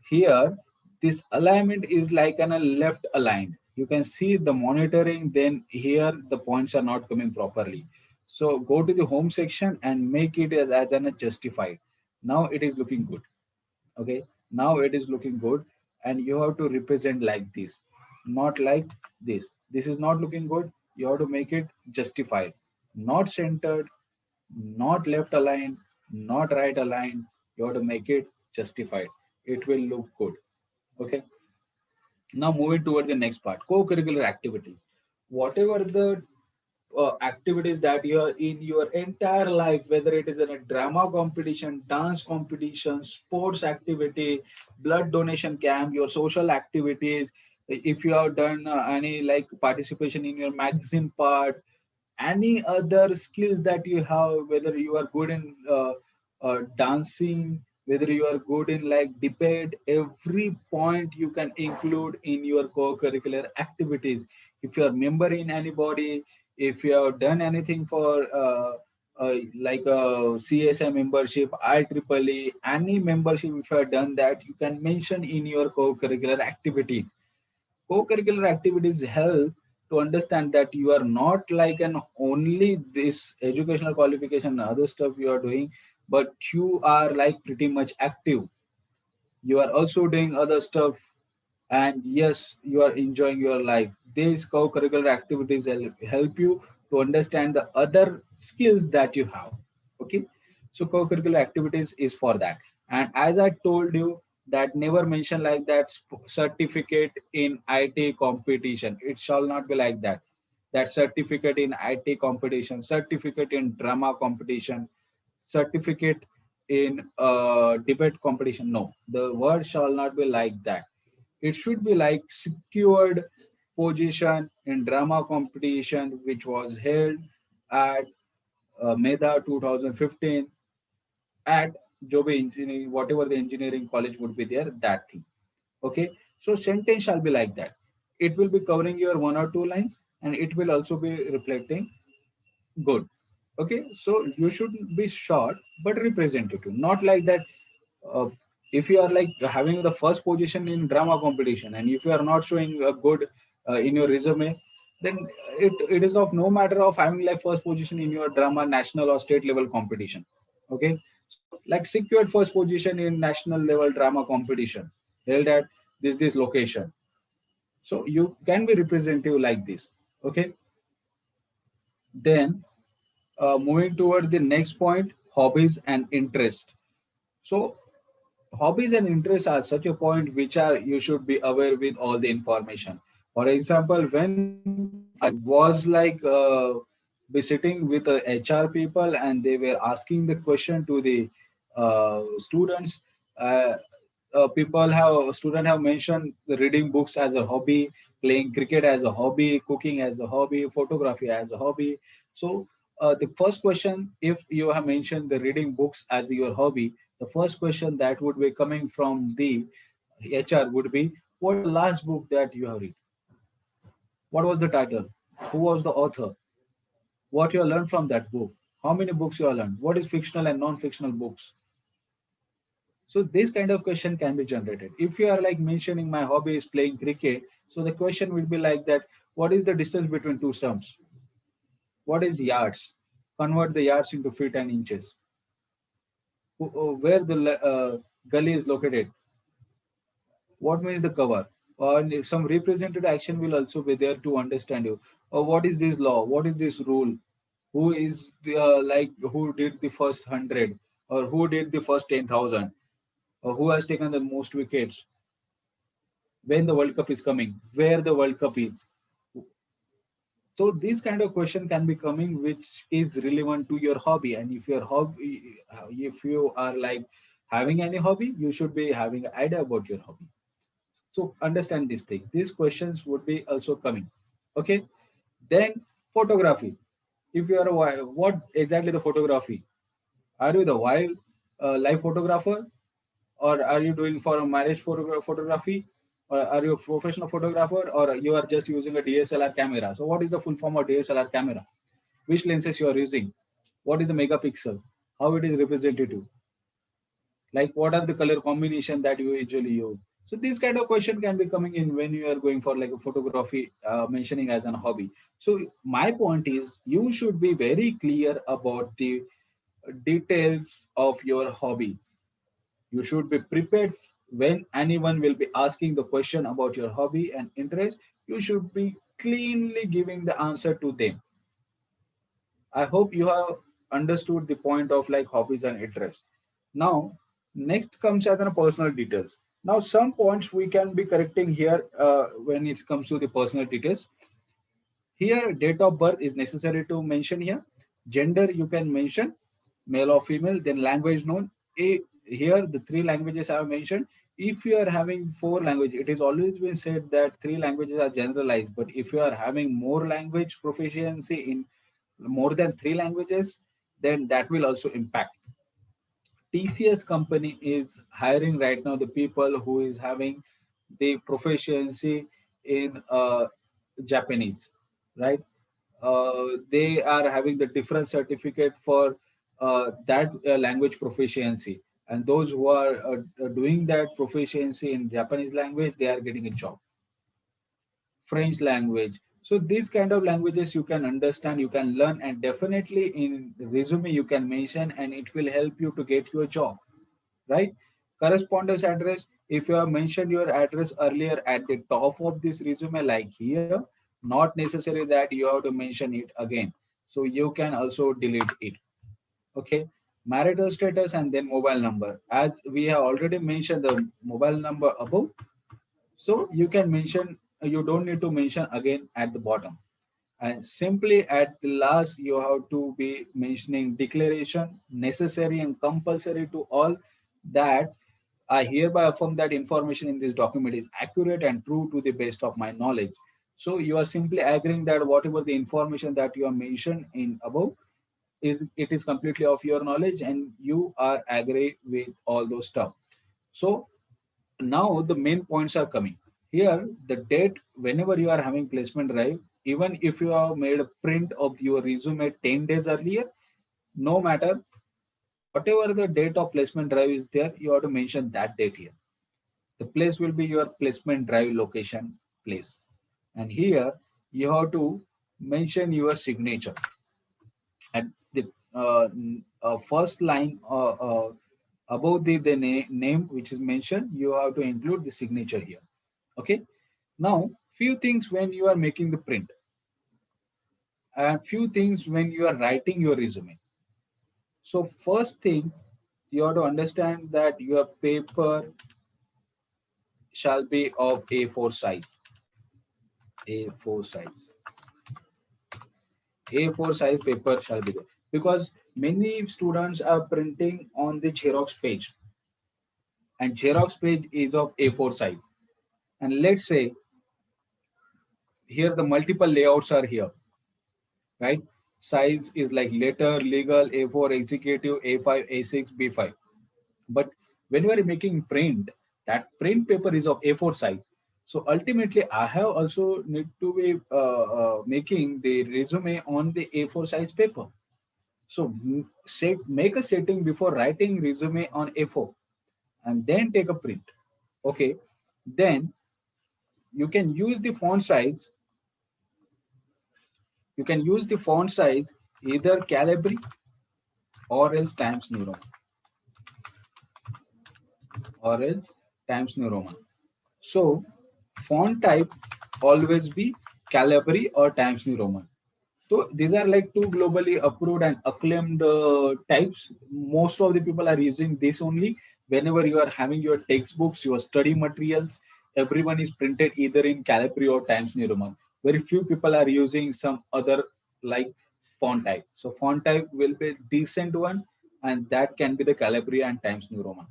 Here, this alignment is like an a left aligned. You can see the monitoring, then here the points are not coming properly. So go to the home section and make it as an justified. Now it is looking good. Okay, now it is looking good, and you have to represent like this, not like this is not looking good. You have to make it justified, not centered, not left aligned, not right aligned. You have to make it justified. It will look good. Okay, now moving toward the next part, co-curricular activities. Whatever the activities that you are in your entire life, whether it is in a drama competition, dance competition, sports activity, blood donation camp, your social activities, if you have done any like participation in your magazine part, any other skills that you have, whether you are good in dancing, whether you are good in like debate, every point you can include in your co-curricular activities. If you are member in anybody, if you have done anything for like a CSI membership, IEEE, any membership, if you have done that, you can mention in your co-curricular activities. Co-curricular activities help to understand that you are not like an only this educational qualification and other stuff you are doing, but you are like pretty much active. You are also doing other stuff, and yes, you are enjoying your life. These co-curricular activities help you to understand the other skills that you have. Okay, so co-curricular activities is for that. And as I told you, that never mention like that certificate in IT competition. It shall not be like that. That certificate in IT competition, certificate in drama competition, certificate in debate competition. No, the word shall not be like that. It should be like secured position in drama competition, which was held at MEDA 2015 at Jobe Engineering, whatever the engineering college would be there, that thing. Okay, so sentence shall be like that. It will be covering your 1 or 2 lines, and it will also be reflecting good. Okay, so you should be short but representative, not like that. uh, if you are like having the first position in drama competition, and if you are not showing a good in your resume, then it is of no matter of having like first position in your drama national or state level competition. Okay, so like secured first position in national level drama competition held at this location. So you can be representative like this. Okay, then moving toward the next point, hobbies and interest. So hobbies and interests are such a point which are you should be aware with all the information. For example, when I was like be sitting with the HR people, and they were asking the question to the students. uh, People have student have mentioned the reading books as a hobby, playing cricket as a hobby, cooking as a hobby, photography as a hobby. So the first question, if you have mentioned the reading books as your hobby, the first question that would be coming from the HR would be, what is the last book that you have read? What was the title? Who was the author? What you have learned from that book? How many books you have learned? What is fictional and non-fictional books? So this kind of question can be generated. If you are like mentioning my hobby is playing cricket, so the question will be like that: what is the distance between two stumps? What is yards? Convert the yards into feet and inches. Where the gully is located? What means the cover? And some representative action will also be there to understand you. What is this law? What is this rule? Who is the, like who did the first 100, or who did the first 10,000, or who has taken the most wickets? When the World Cup is coming? Where the World Cup is? So these kind of question can be coming, which is relevant to your hobby. And if your hobby, if you are like having any hobby, you should be having an idea about your hobby. So understand this thing. These questions would be also coming. Okay. Then photography. If you are a what exactly the photography? Are you the wild life photographer, or are you doing for a marriage photography? Or are you a professional photographer, or you are just using a DSLR camera? So what is the full form of DSLR camera? Which lenses you are using? What is the megapixel? How it is representative? Like what are the color combination that you usually use? So these kind of question can be coming in when you are going for like a photography, mentioning as an hobby. So my point is you should be very clear about the details of your hobbies. You should be prepared when anyone will be asking the question about your hobby and interest. You should be cleanly giving the answer to them. I hope you have understood the point of like hobbies and interests. Now, next comes as a personal details. Now, some points we can be correcting here when it comes to the personal details. Here, date of birth is necessary to mention here. Gender you can mention, male or female. Then language known. Here, the three languages I have mentioned. If you are having four languages, it is always been said that three languages are generalized. But if you are having more language proficiency in more than three languages, then that will also impact. TCS company is hiring right now the people who is having the proficiency in Japanese, right? They are having the different certificate for that language proficiency, and those who are doing that proficiency in Japanese language, they are getting a job. French language. So these kind of languages you can understand, you can learn, and definitely in resume you can mention, and it will help you to get your job, right? Correspondence address. If you have mentioned your address earlier at the top of this resume, like here, not necessary that you have to mention it again. So you can also delete it. Okay. Marital status and then mobile number. As we have already mentioned the mobile number above, so you can mention, you don't need to mention again at the bottom. And simply at the last, you have to be mentioning declaration necessary and compulsory to all, that I hereby affirm that information in this document is accurate and true to the best of my knowledge. So you are simply agreeing that whatever the information that you are mentioned in above is, it is completely of your knowledge and you are agree with all those stuff. So now the main points are coming here. The date, whenever you are having placement drive, even if you have made a print of your resume 10 days earlier, no matter whatever the date of placement drive is there, you have to mention that date here. The place will be your placement drive location place, and here you have to mention your signature at the first line above the name which is mentioned. You have to include the signature here. Okay. Now, few things when you are making the print, and few things when you are writing your resume. So first thing, you have to understand that your paper shall be of A4 size. A4 size. A4 size paper shall be there, because many students are printing on the Xerox page, and Xerox page is of A4 size. And let's say here the multiple layouts are here, right? Size is like letter, legal, A4, executive, A5, A6, B5. But when you are making print, that print paper is of A4 size. So ultimately, I have also need to be making the resume on the A4 size paper. So make a setting before writing resume on A4, and then take a print. Okay, then you can use the font size. You can use the font size either Calibri or else Times New Roman, or else Times New Roman. So font type always be Calibri or Times New Roman. So these are like two globally approved and acclaimed types. Most of the people are using this only. Whenever you are having your textbooks, your study materials, everyone is printed either in Calibri or Times New Roman. Very few people are using some other like font type. So font type will be decent one, and that can be the Calibri and Times New Roman.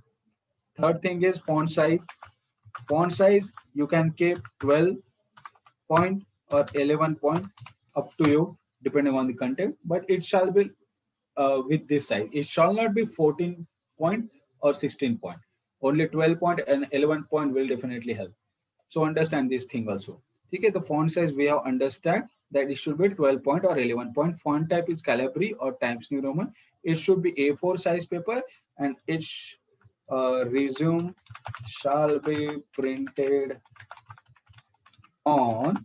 Third thing is font size. Font size you can keep 12 point or 11 point, up to you depending on the content, but it shall be with this size. It shall not be 14 point or 16 point. Only 12 point and 11 point will definitely help. So understand this thing also. Okay, the font size we have understand that it should be 12 point or 11 point. Font type is Calibri or Times New Roman. It should be A4 size paper, and its resume shall be printed on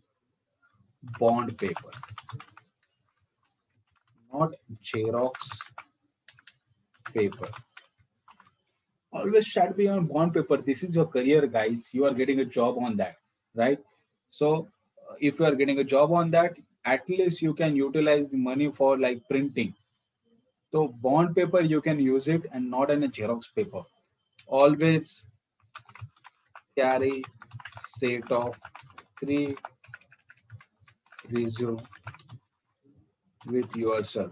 bond paper, not Xerox paper. Always should be on bond paper. This is your career, guys. You are getting a job on that, right? So if you are getting a job on that, at least you can utilize the money for like printing. So bond paper you can use it and not in a Xerox paper. Always carry set of three resume with yourself.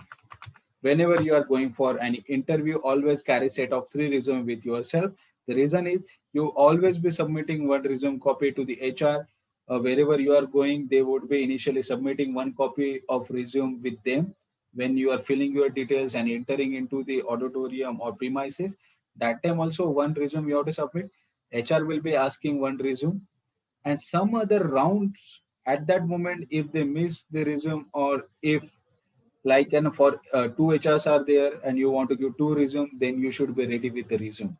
Whenever you are going for any interview, always carry set of three resume with yourself. The reason is you always be submitting one resume copy to the HR. Wherever you are going, they would be initially submitting one copy of resume with them. When you are filling your details and entering into the auditorium or premises, that time also one resume you have to submit. HR will be asking one resume, and some other rounds at that moment, if they miss the resume, or if like and for two HRs are there and you want to give two resume, then you should be ready with the resume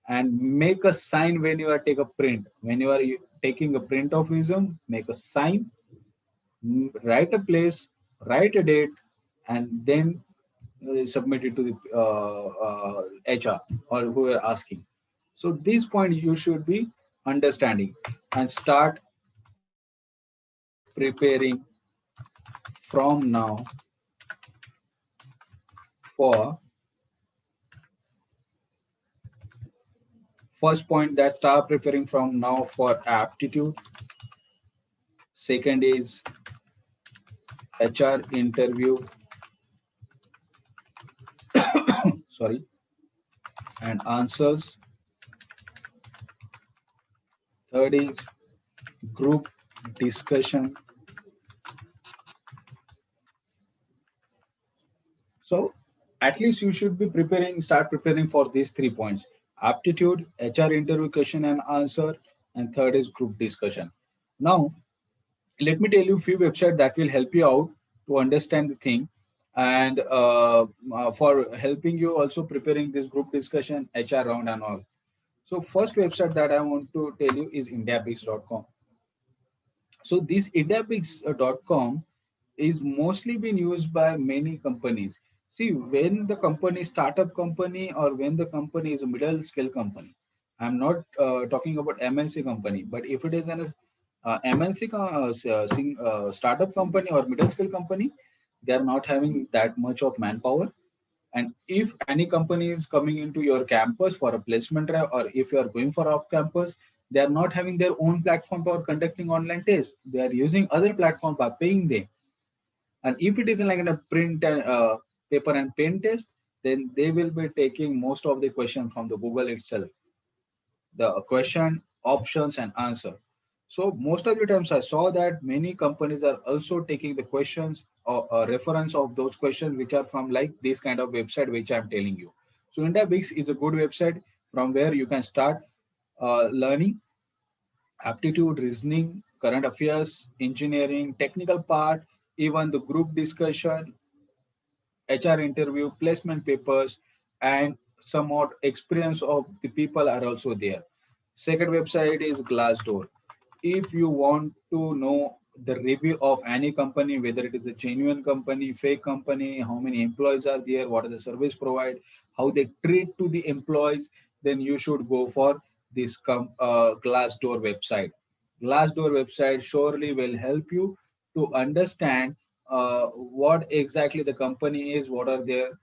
and make a sign when you are take a print. When you are taking a print of resume, make a sign, write a place, write a date, and then submit it to the HR or who are asking. So this point you should be understanding and start preparing from now for first point, that start preparing from now for aptitude. Second is HR interview, sorry, and answers. Third is group discussion. So at least you should be preparing, start preparing for these 3 points: aptitude, HR interview question and answer, and third is group discussion. Now, let me tell you a few websites that will help you out to understand the thing, and for helping you also preparing this group discussion, HR round and all. So first website that I want to tell you is indiabix.com. So this indiabix.com is mostly been used by many companies. See, when the company startup company or when the company is a middle scale company, I'm not talking about MNC company, but if it is an MNC startup company or middle scale company, they are not having that much of manpower. And if any company is coming into your campus for a placement drive, or if you are going for off campus, they are not having their own platform for conducting online tests. They are using other platform by paying them. And if it is like in a print and paper and pen test, then they will be taking most of the question from the Google itself, the question, options, and answer. So most of the times I saw that many companies are also taking the questions or reference of those questions which are from like this kind of website which I'm telling you. So IndiaBix is a good website from where you can start learning aptitude, reasoning, current affairs, engineering, technical part, even the group discussion, HR interview, placement papers, and somewhat experience of the people are also there. Second website is Glassdoor. If you want to know the review of any company, whether it is a genuine company, fake company, how many employees are there, what are the service provide, how they treat to the employees, then you should go for this Glassdoor website. Glassdoor website surely will help you to understand what exactly the company is, what are their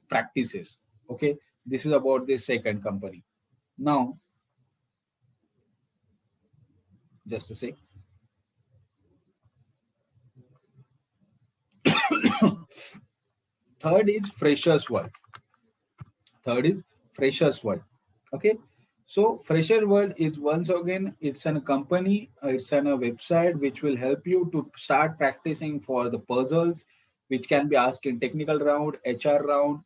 practices. Okay, this is about the second company. Now, just to say, third is Freshers World. Third is Freshers World. Okay, so Fresher World is once again it's an a company, it's an a website which will help you to start practicing for the puzzles, which can be asked in technical round, HR round,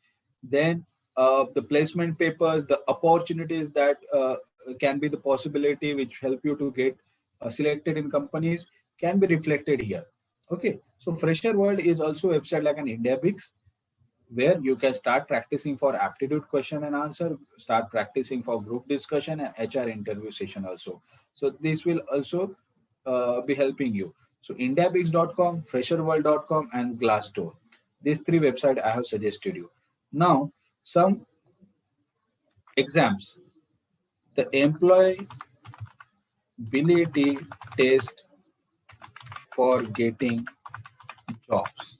then the placement papers, the opportunities that can be the possibility which help you to get selected in companies can be reflected here. Okay, so Fresher World is also a website like an IndiaBix, where you can start practicing for aptitude question and answer, start practicing for group discussion and HR interview session also. So this will also be helping you. So indiabix.com, fresherworld.com, and Glassdoor. These three websites I have suggested you. Now, some exams. The employability test for getting jobs.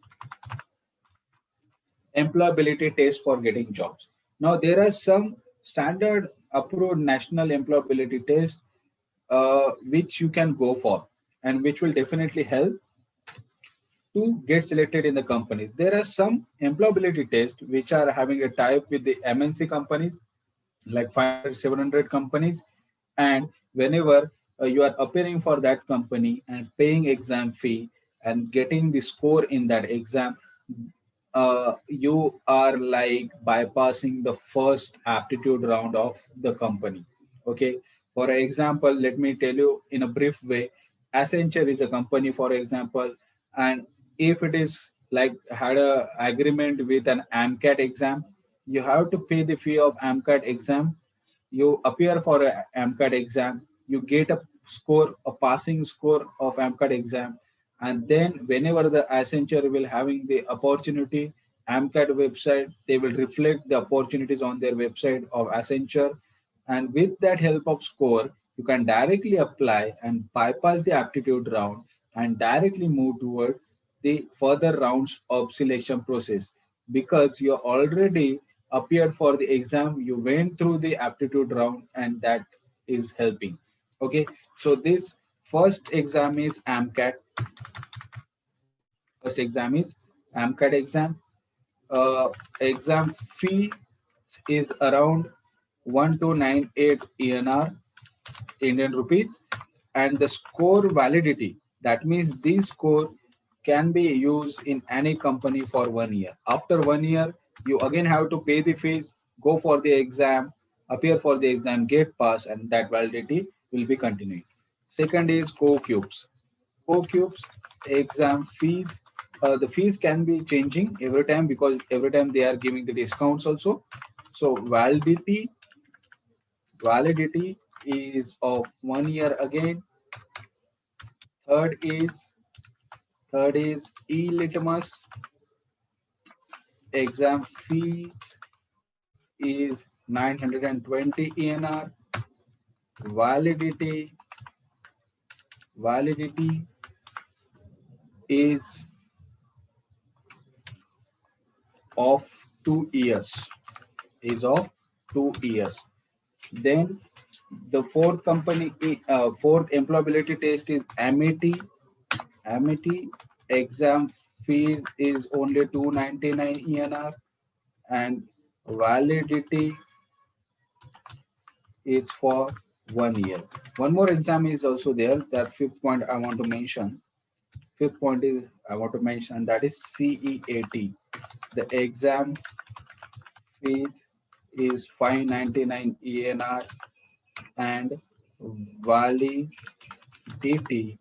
Employability test for getting jobs. Now, there are some standard approved national employability tests which you can go for and which will definitely help to get selected in the companies. There are some employability tests which are having a type with the MNC companies like 500, 700 companies. And whenever you are appearing for that company and paying exam fee and getting the score in that exam, you are like bypassing the first aptitude round of the company. Okay, for example, let me tell you in a brief way. Accenture is a company, for example, and if it is like had a agreement with an AMCAT exam, you have to pay the fee of AMCAT exam. You appear for a MCAT exam, you get a score, a passing score of MCAT exam, and then whenever the Accenture will having the opportunity, MCAT website, they will reflect the opportunities on their website of Accenture, and with that help of score, you can directly apply and bypass the aptitude round and directly move toward the further rounds of selection process because you already appeared for the exam, you went through the aptitude round, and that is helping. Okay, so this first exam is AMCAT. First exam is AMCAT exam. Exam fee is around 1298 ENR, Indian rupees, and the score validity. That means this score can be used in any company for 1 year. After 1 year, you again have to pay the fees, go for the exam, appear for the exam, get pass, and that validity will be continuing. Second is CoCubes. CoCubes exam fees. The fees can be changing every time because every time they are giving the discounts also. So validity is of 1 year again. Third is e-litmus. Exam fee is 920 ENR. Validity validity is of 2 years. Is of 2 years. Then the fourth employability test is AMETI. AMETI exam fees is only 299 ENR, and validity is for 1 year. One more exam is also there. That fifth point I want to mention. Fifth point is I want to mention that is CEAT. The exam fees is 599 ENR, and validity DT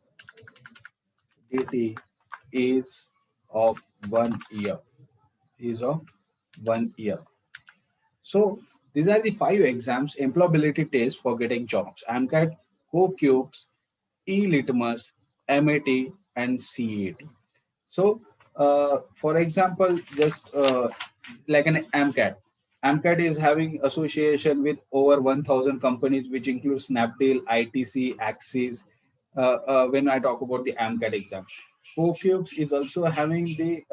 is of 1 year. Is of 1 year. So these are the five exams, employability tests for getting jobs. AMCAT, CoCubes, E-Litmus, MAT, and CAT. So, for example, just like an AMCAT. AMCAT is having association with over 1,000 companies, which includes Snapdeal, ITC, Axis. When I talk about the AMCAT exam, CoCubes is also having the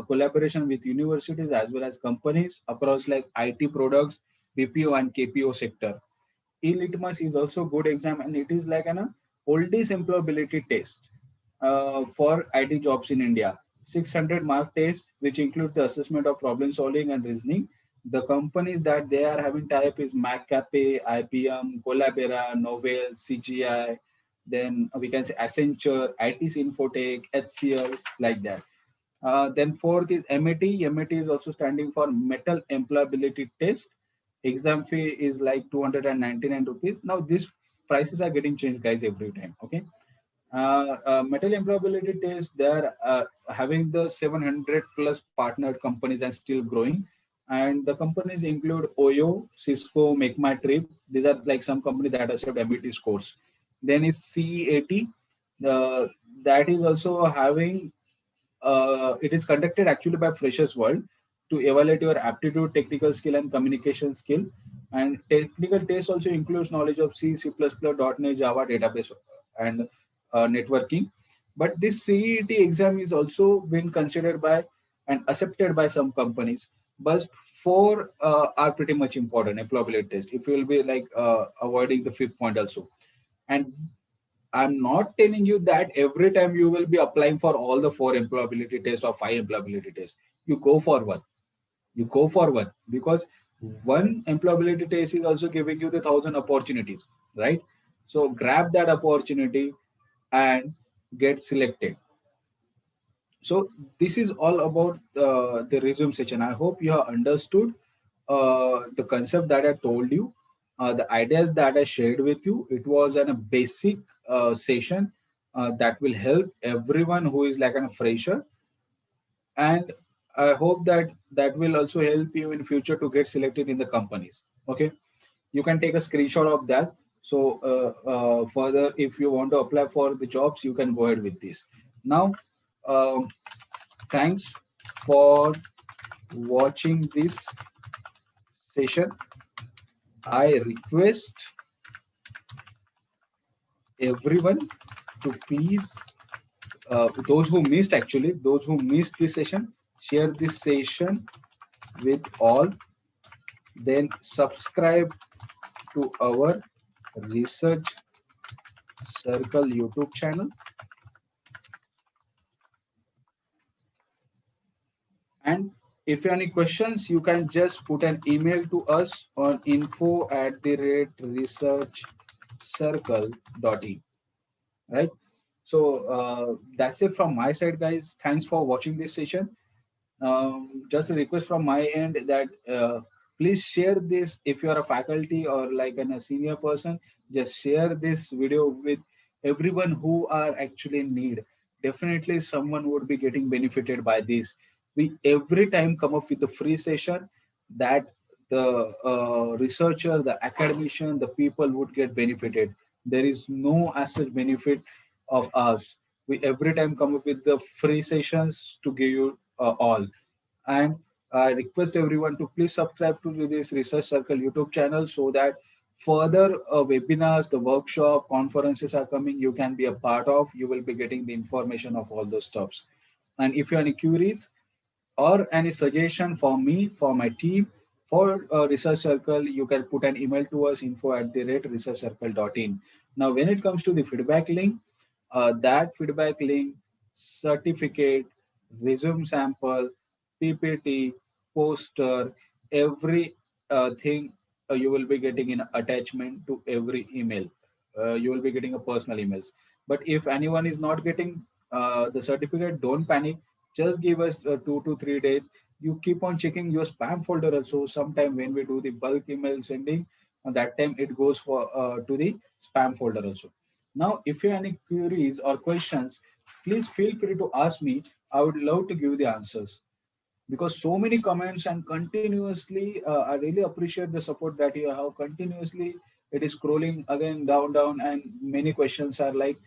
collaboration with universities as well as companies across like IT products, BPO and KPO sector. E-Litmus is also good exam, and it is like an oldest employability test for IT jobs in India. 600 mark test, which include the assessment of problem solving and reasoning. The companies that they are having type is McAfee, IBM, Collabora, Novell, CGI. Then we can say Accenture, ITC Infotech, HCL, like that. Then fourth is MET. MET is also standing for Metal Employability Test. Exam fee is like 299 rupees. Now these prices are getting changed, guys, every time. Okay. Metal employability test, they're having the 700 plus partnered companies and still growing. And the companies include Oyo, Cisco, Make My Trip. These are like some companies that accept MET scores. Then is CEAT. Uh, that is also having, it is conducted actually by Freshers World to evaluate your aptitude, technical skill, and communication skill. And technical test also includes knowledge of C, C++, .NET, Java, database, and networking. But this CET exam is also been considered by and accepted by some companies. But four are pretty much important employability test. If you will be like avoiding the fifth point also, and I'm not telling you that every time you will be applying for all the four employability tests or five employability tests. You go for one. You go for one because one employability test is also giving you the thousand opportunities, right? So grab that opportunity and get selected. So this is all about the resume section. I hope you have understood the concept that I told you, the ideas that I shared with you. It was a basic session that will help everyone who is like a fresher, and I hope that that will also help you in future to get selected in the companies. Okay, you can take a screenshot of that. So further, if you want to apply for the jobs, you can go ahead with this. Now, um, thanks for watching this session. I request everyone to please, those who missed this session, share this session with all. Then subscribe to our Research Circle YouTube channel. And if you have any questions, you can just put an email to us on info@researchcircle.in. Right. So that's it from my side, guys. Thanks for watching this session. Just a request from my end that please share this. If you are a faculty or like a senior person, just share this video with everyone who are actually in need. Definitely someone would be getting benefited by this. We every time come up with the free session that the researcher, the academician, the people would get benefited. There is no asset benefit of us. We every time come up with the free sessions to give you all. And I request everyone to please subscribe to this Research Circle YouTube channel so that further webinars, the workshop, conferences are coming, you can be a part of. You will be getting the information of all those stuffs. And if you have any queries, or any suggestion for me, for my team, for Research Circle, you can put an email to us info@researchcircle.in. Now, when it comes to the feedback link, that feedback link, certificate, resume sample, PPT, poster, every thing you will be getting in attachment to every email. You will be getting a personal emails. But if anyone is not getting the certificate, don't panic, just give us 2 to 3 days. You keep on checking your spam folder also. Sometime when we do the bulk email sending, that time it goes for to the spam folder also. Now, if you have any queries or questions, please feel free to ask me. I would love to give the answers because so many comments and continuously, I really appreciate the support that you have. Continuously, it is scrolling again down, down, and many questions are like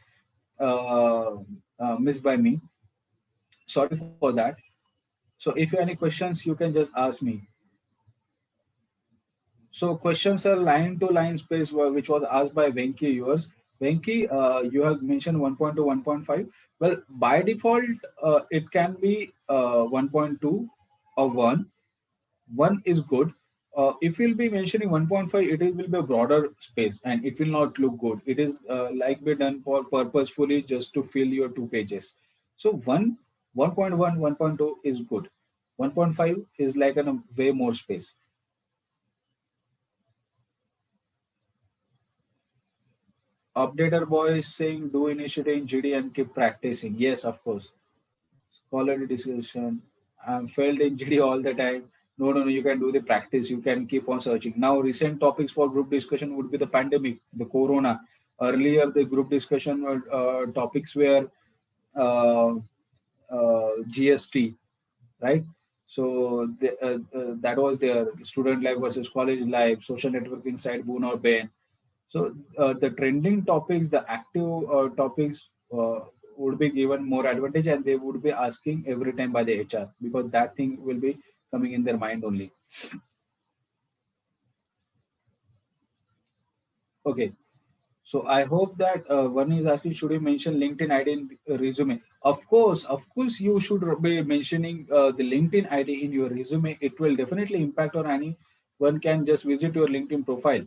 uh, missed by me. Sorry for that. So if you have any questions, you can just ask me. So questions are line to line space, which was asked by Venki yours. Venki, you have mentioned 1.2, 1.5. Well, by default, it can be 1.2 or 1. 1 is good. If you'll be mentioning 1.5, it will be a broader space and it will not look good. It is like be done for purposefully just to fill your 2 pages. So 1.1, 1.2 is good. 1.5 is like a way more space. Updater boy is saying do initiative in GD and keep practicing. Yes, of course. Scholarly discussion. I'm failed in GD all the time. No, no, no. You can do the practice. You can keep on searching. Now, recent topics for group discussion would be the pandemic, the corona. Earlier, the group discussion topics were uh, GST, right? So that was their student life versus college life, social networking side, boon or bane. So the trending topics, the active topics would be given more advantage, and they would be asking every time by the HR, because that thing will be coming in their mind only. Okay. So I hope that one is asking, should you mention LinkedIn ID in resume? Of course, you should be mentioning the LinkedIn ID in your resume. It will definitely impact on any one can just visit your LinkedIn profile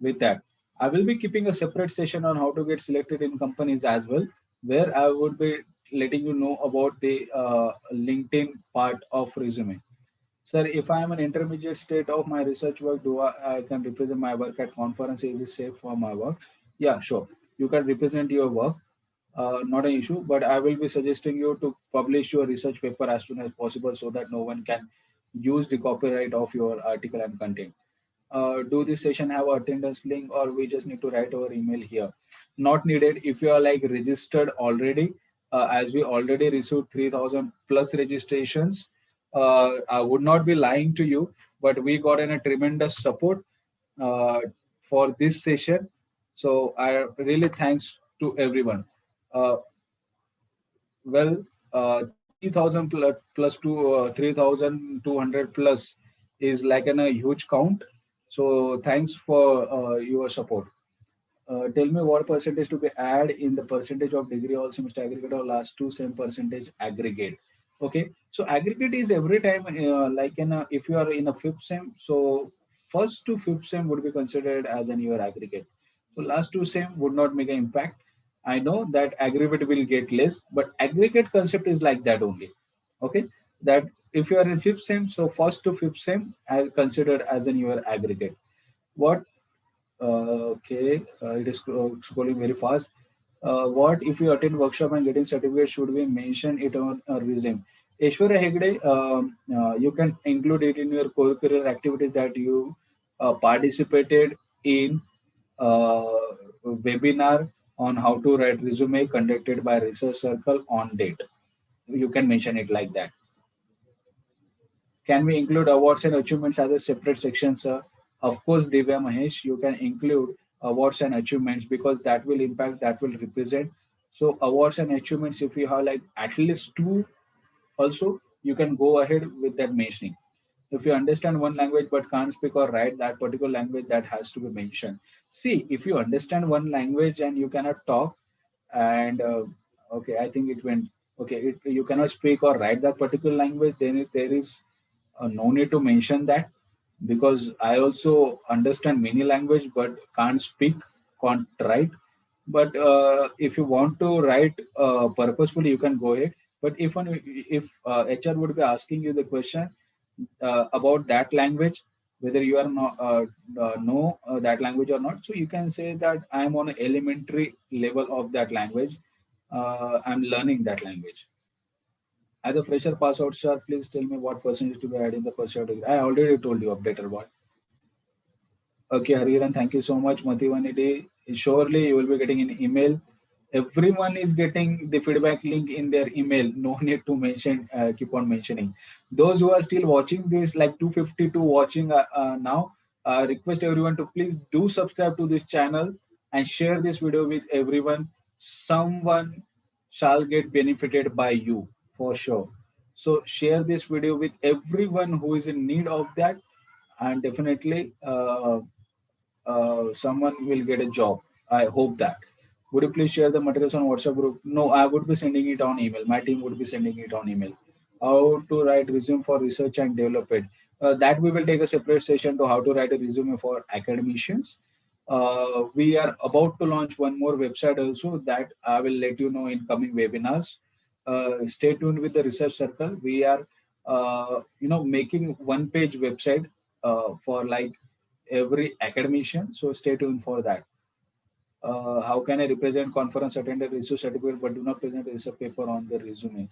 with that. I will be keeping a separate session on how to get selected in companies as well, where I would be letting you know about the LinkedIn part of resume. Sir, if I am an intermediate state of my research work, I can represent my work at conference? Is it safe for my work? Yeah, sure. You can represent your work, not an issue. But I will be suggesting you to publish your research paper as soon as possible so that no one can use the copyright of your article and content. Do this session have attendance link, or we just need to write our email here? Not needed. If you are like registered already, as we already received 3000 plus registrations, I would not be lying to you, but we got in a tremendous support uh, for this session. So I really thanks to everyone. uh, well, 3000 plus to 3200 plus is like a huge count. So thanks for your support. Tell me what percentage to be add in the percentage of degree all semester aggregate or last two same percentage aggregate. Okay, so aggregate is every time like in a, if you are in a fifth sem, so first to fifth sem would be considered as an your aggregate. So last two sem would not make an impact. I know that aggregate will get less, but aggregate concept is like that only. Okay, that if you are in fifth sem, so first to fifth sem are considered as an your aggregate. What okay, it is scrolling very fast. What if you attend workshop and getting certificate? Should we mention it on a resume? Aishwarya Hegde, you can include it in your co-curricular activities that you participated in uh, webinar on how to write resume conducted by Research Circle on date. You can mention it like that. Can we include awards and achievements as a separate section, sir? Of course, Divya Mahesh, you can include awards and achievements because that will impact, that will represent. So awards and achievements, if you have like at least two, also you can go ahead with that mentioning. If you understand one language but can't speak or write that particular language, that has to be mentioned. See, if you understand one language and you cannot talk, and okay, I think it went okay. You cannot speak or write that particular language, then there is no need to mention that, because I also understand many language but can't speak, can't write. But if you want to write purposefully, you can go ahead. But if HR would be asking you the question about that language, whether you are not know that language or not, so you can say that I am on an elementary level of that language. I'm learning that language. As a fresher pass out, sir, please tell me what percentage to be added in the first year degree. I already told you, updater boy. Okay, Hariran, thank you so much. Mathivanidi, surely you will be getting an email. Everyone is getting the feedback link in their email. No need to mention, keep on mentioning. Those who are still watching this, like 252 watching now, request everyone to please do subscribe to this channel and share this video with everyone. Someone shall get benefited by you for sure. So share this video with everyone who is in need of that, and definitely someone will get a job. I hope that. Would you please share the materials on WhatsApp group? No, I would be sending it on email. My team would be sending it on email. How to write resume for research and develop it. That we will take a separate session to how to write a resume for academicians. We are about to launch one more website also that I will let you know in coming webinars. Stay tuned with the research circle. We are, making one page website for like every academician. So stay tuned for that. How can I represent conference attended research certificate but do not present a research paper on the resume?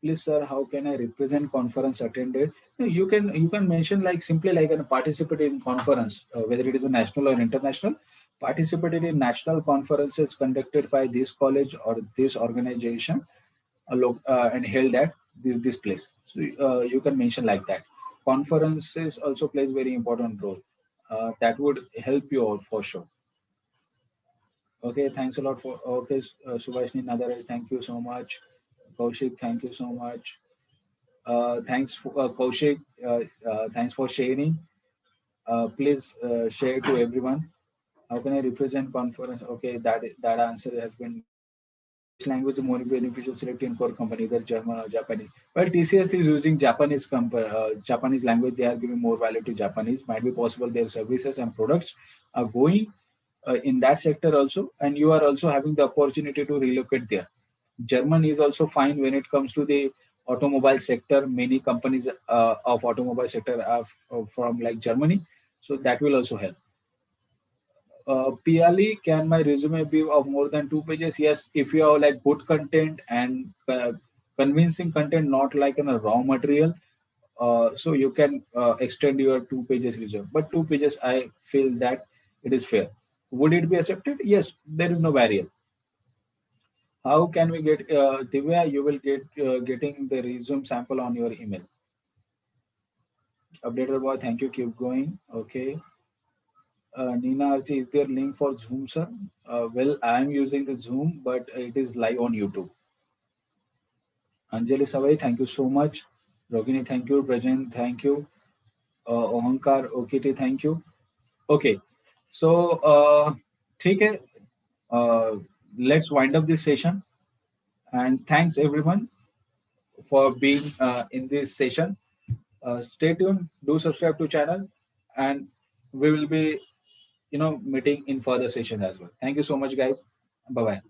please sir, how can I represent conference attended? No, you can mention like simply like a participate in conference, whether it is a national or international. Participated in national conferences conducted by this college or this organization, and held at this place. So you can mention like that. Conferences also plays very important role. That would help you out for sure. Okay, thanks a lot for. Okay, Subhashni Nadaraj, thank you so much. Kaushik, thank you so much. Thanks, for, Kaushik. Thanks for sharing. Please share to everyone. How can I represent conference? Okay, that answer has been given. Which language is more beneficial selecting for company, either German or Japanese? Well, TCS is using Japanese language. They are giving more value to Japanese. Might be possible their services and products are going in that sector also, and you are also having the opportunity to relocate there. German is also fine when it comes to the automobile sector. Many companies of automobile sector are from like Germany, so that will also help. PLE, can my resume be of more than 2 pages? Yes, if you have like good content and convincing content, not like in a raw material, so you can extend your 2 pages resume. But 2 pages, I feel that it is fair. Would it be accepted? Yes, there is no barrier. How can we get Divya? You will get getting the resume sample on your email. Updated boy, thank you. Keep going. Okay. Nina Archie, is there link for Zoom, sir? Well, I am using the Zoom, but it is live on YouTube. Anjali Savai, thank you so much. Rogini, thank you. Brajan, thank you. Ohankar, OKT, thank you. Okay, so ठीक है. Uh, let's wind up this session. And thanks everyone for being in this session. Stay tuned. Do subscribe to channel, and we will be meeting in further sessions as well. Thank you so much, guys. Bye bye.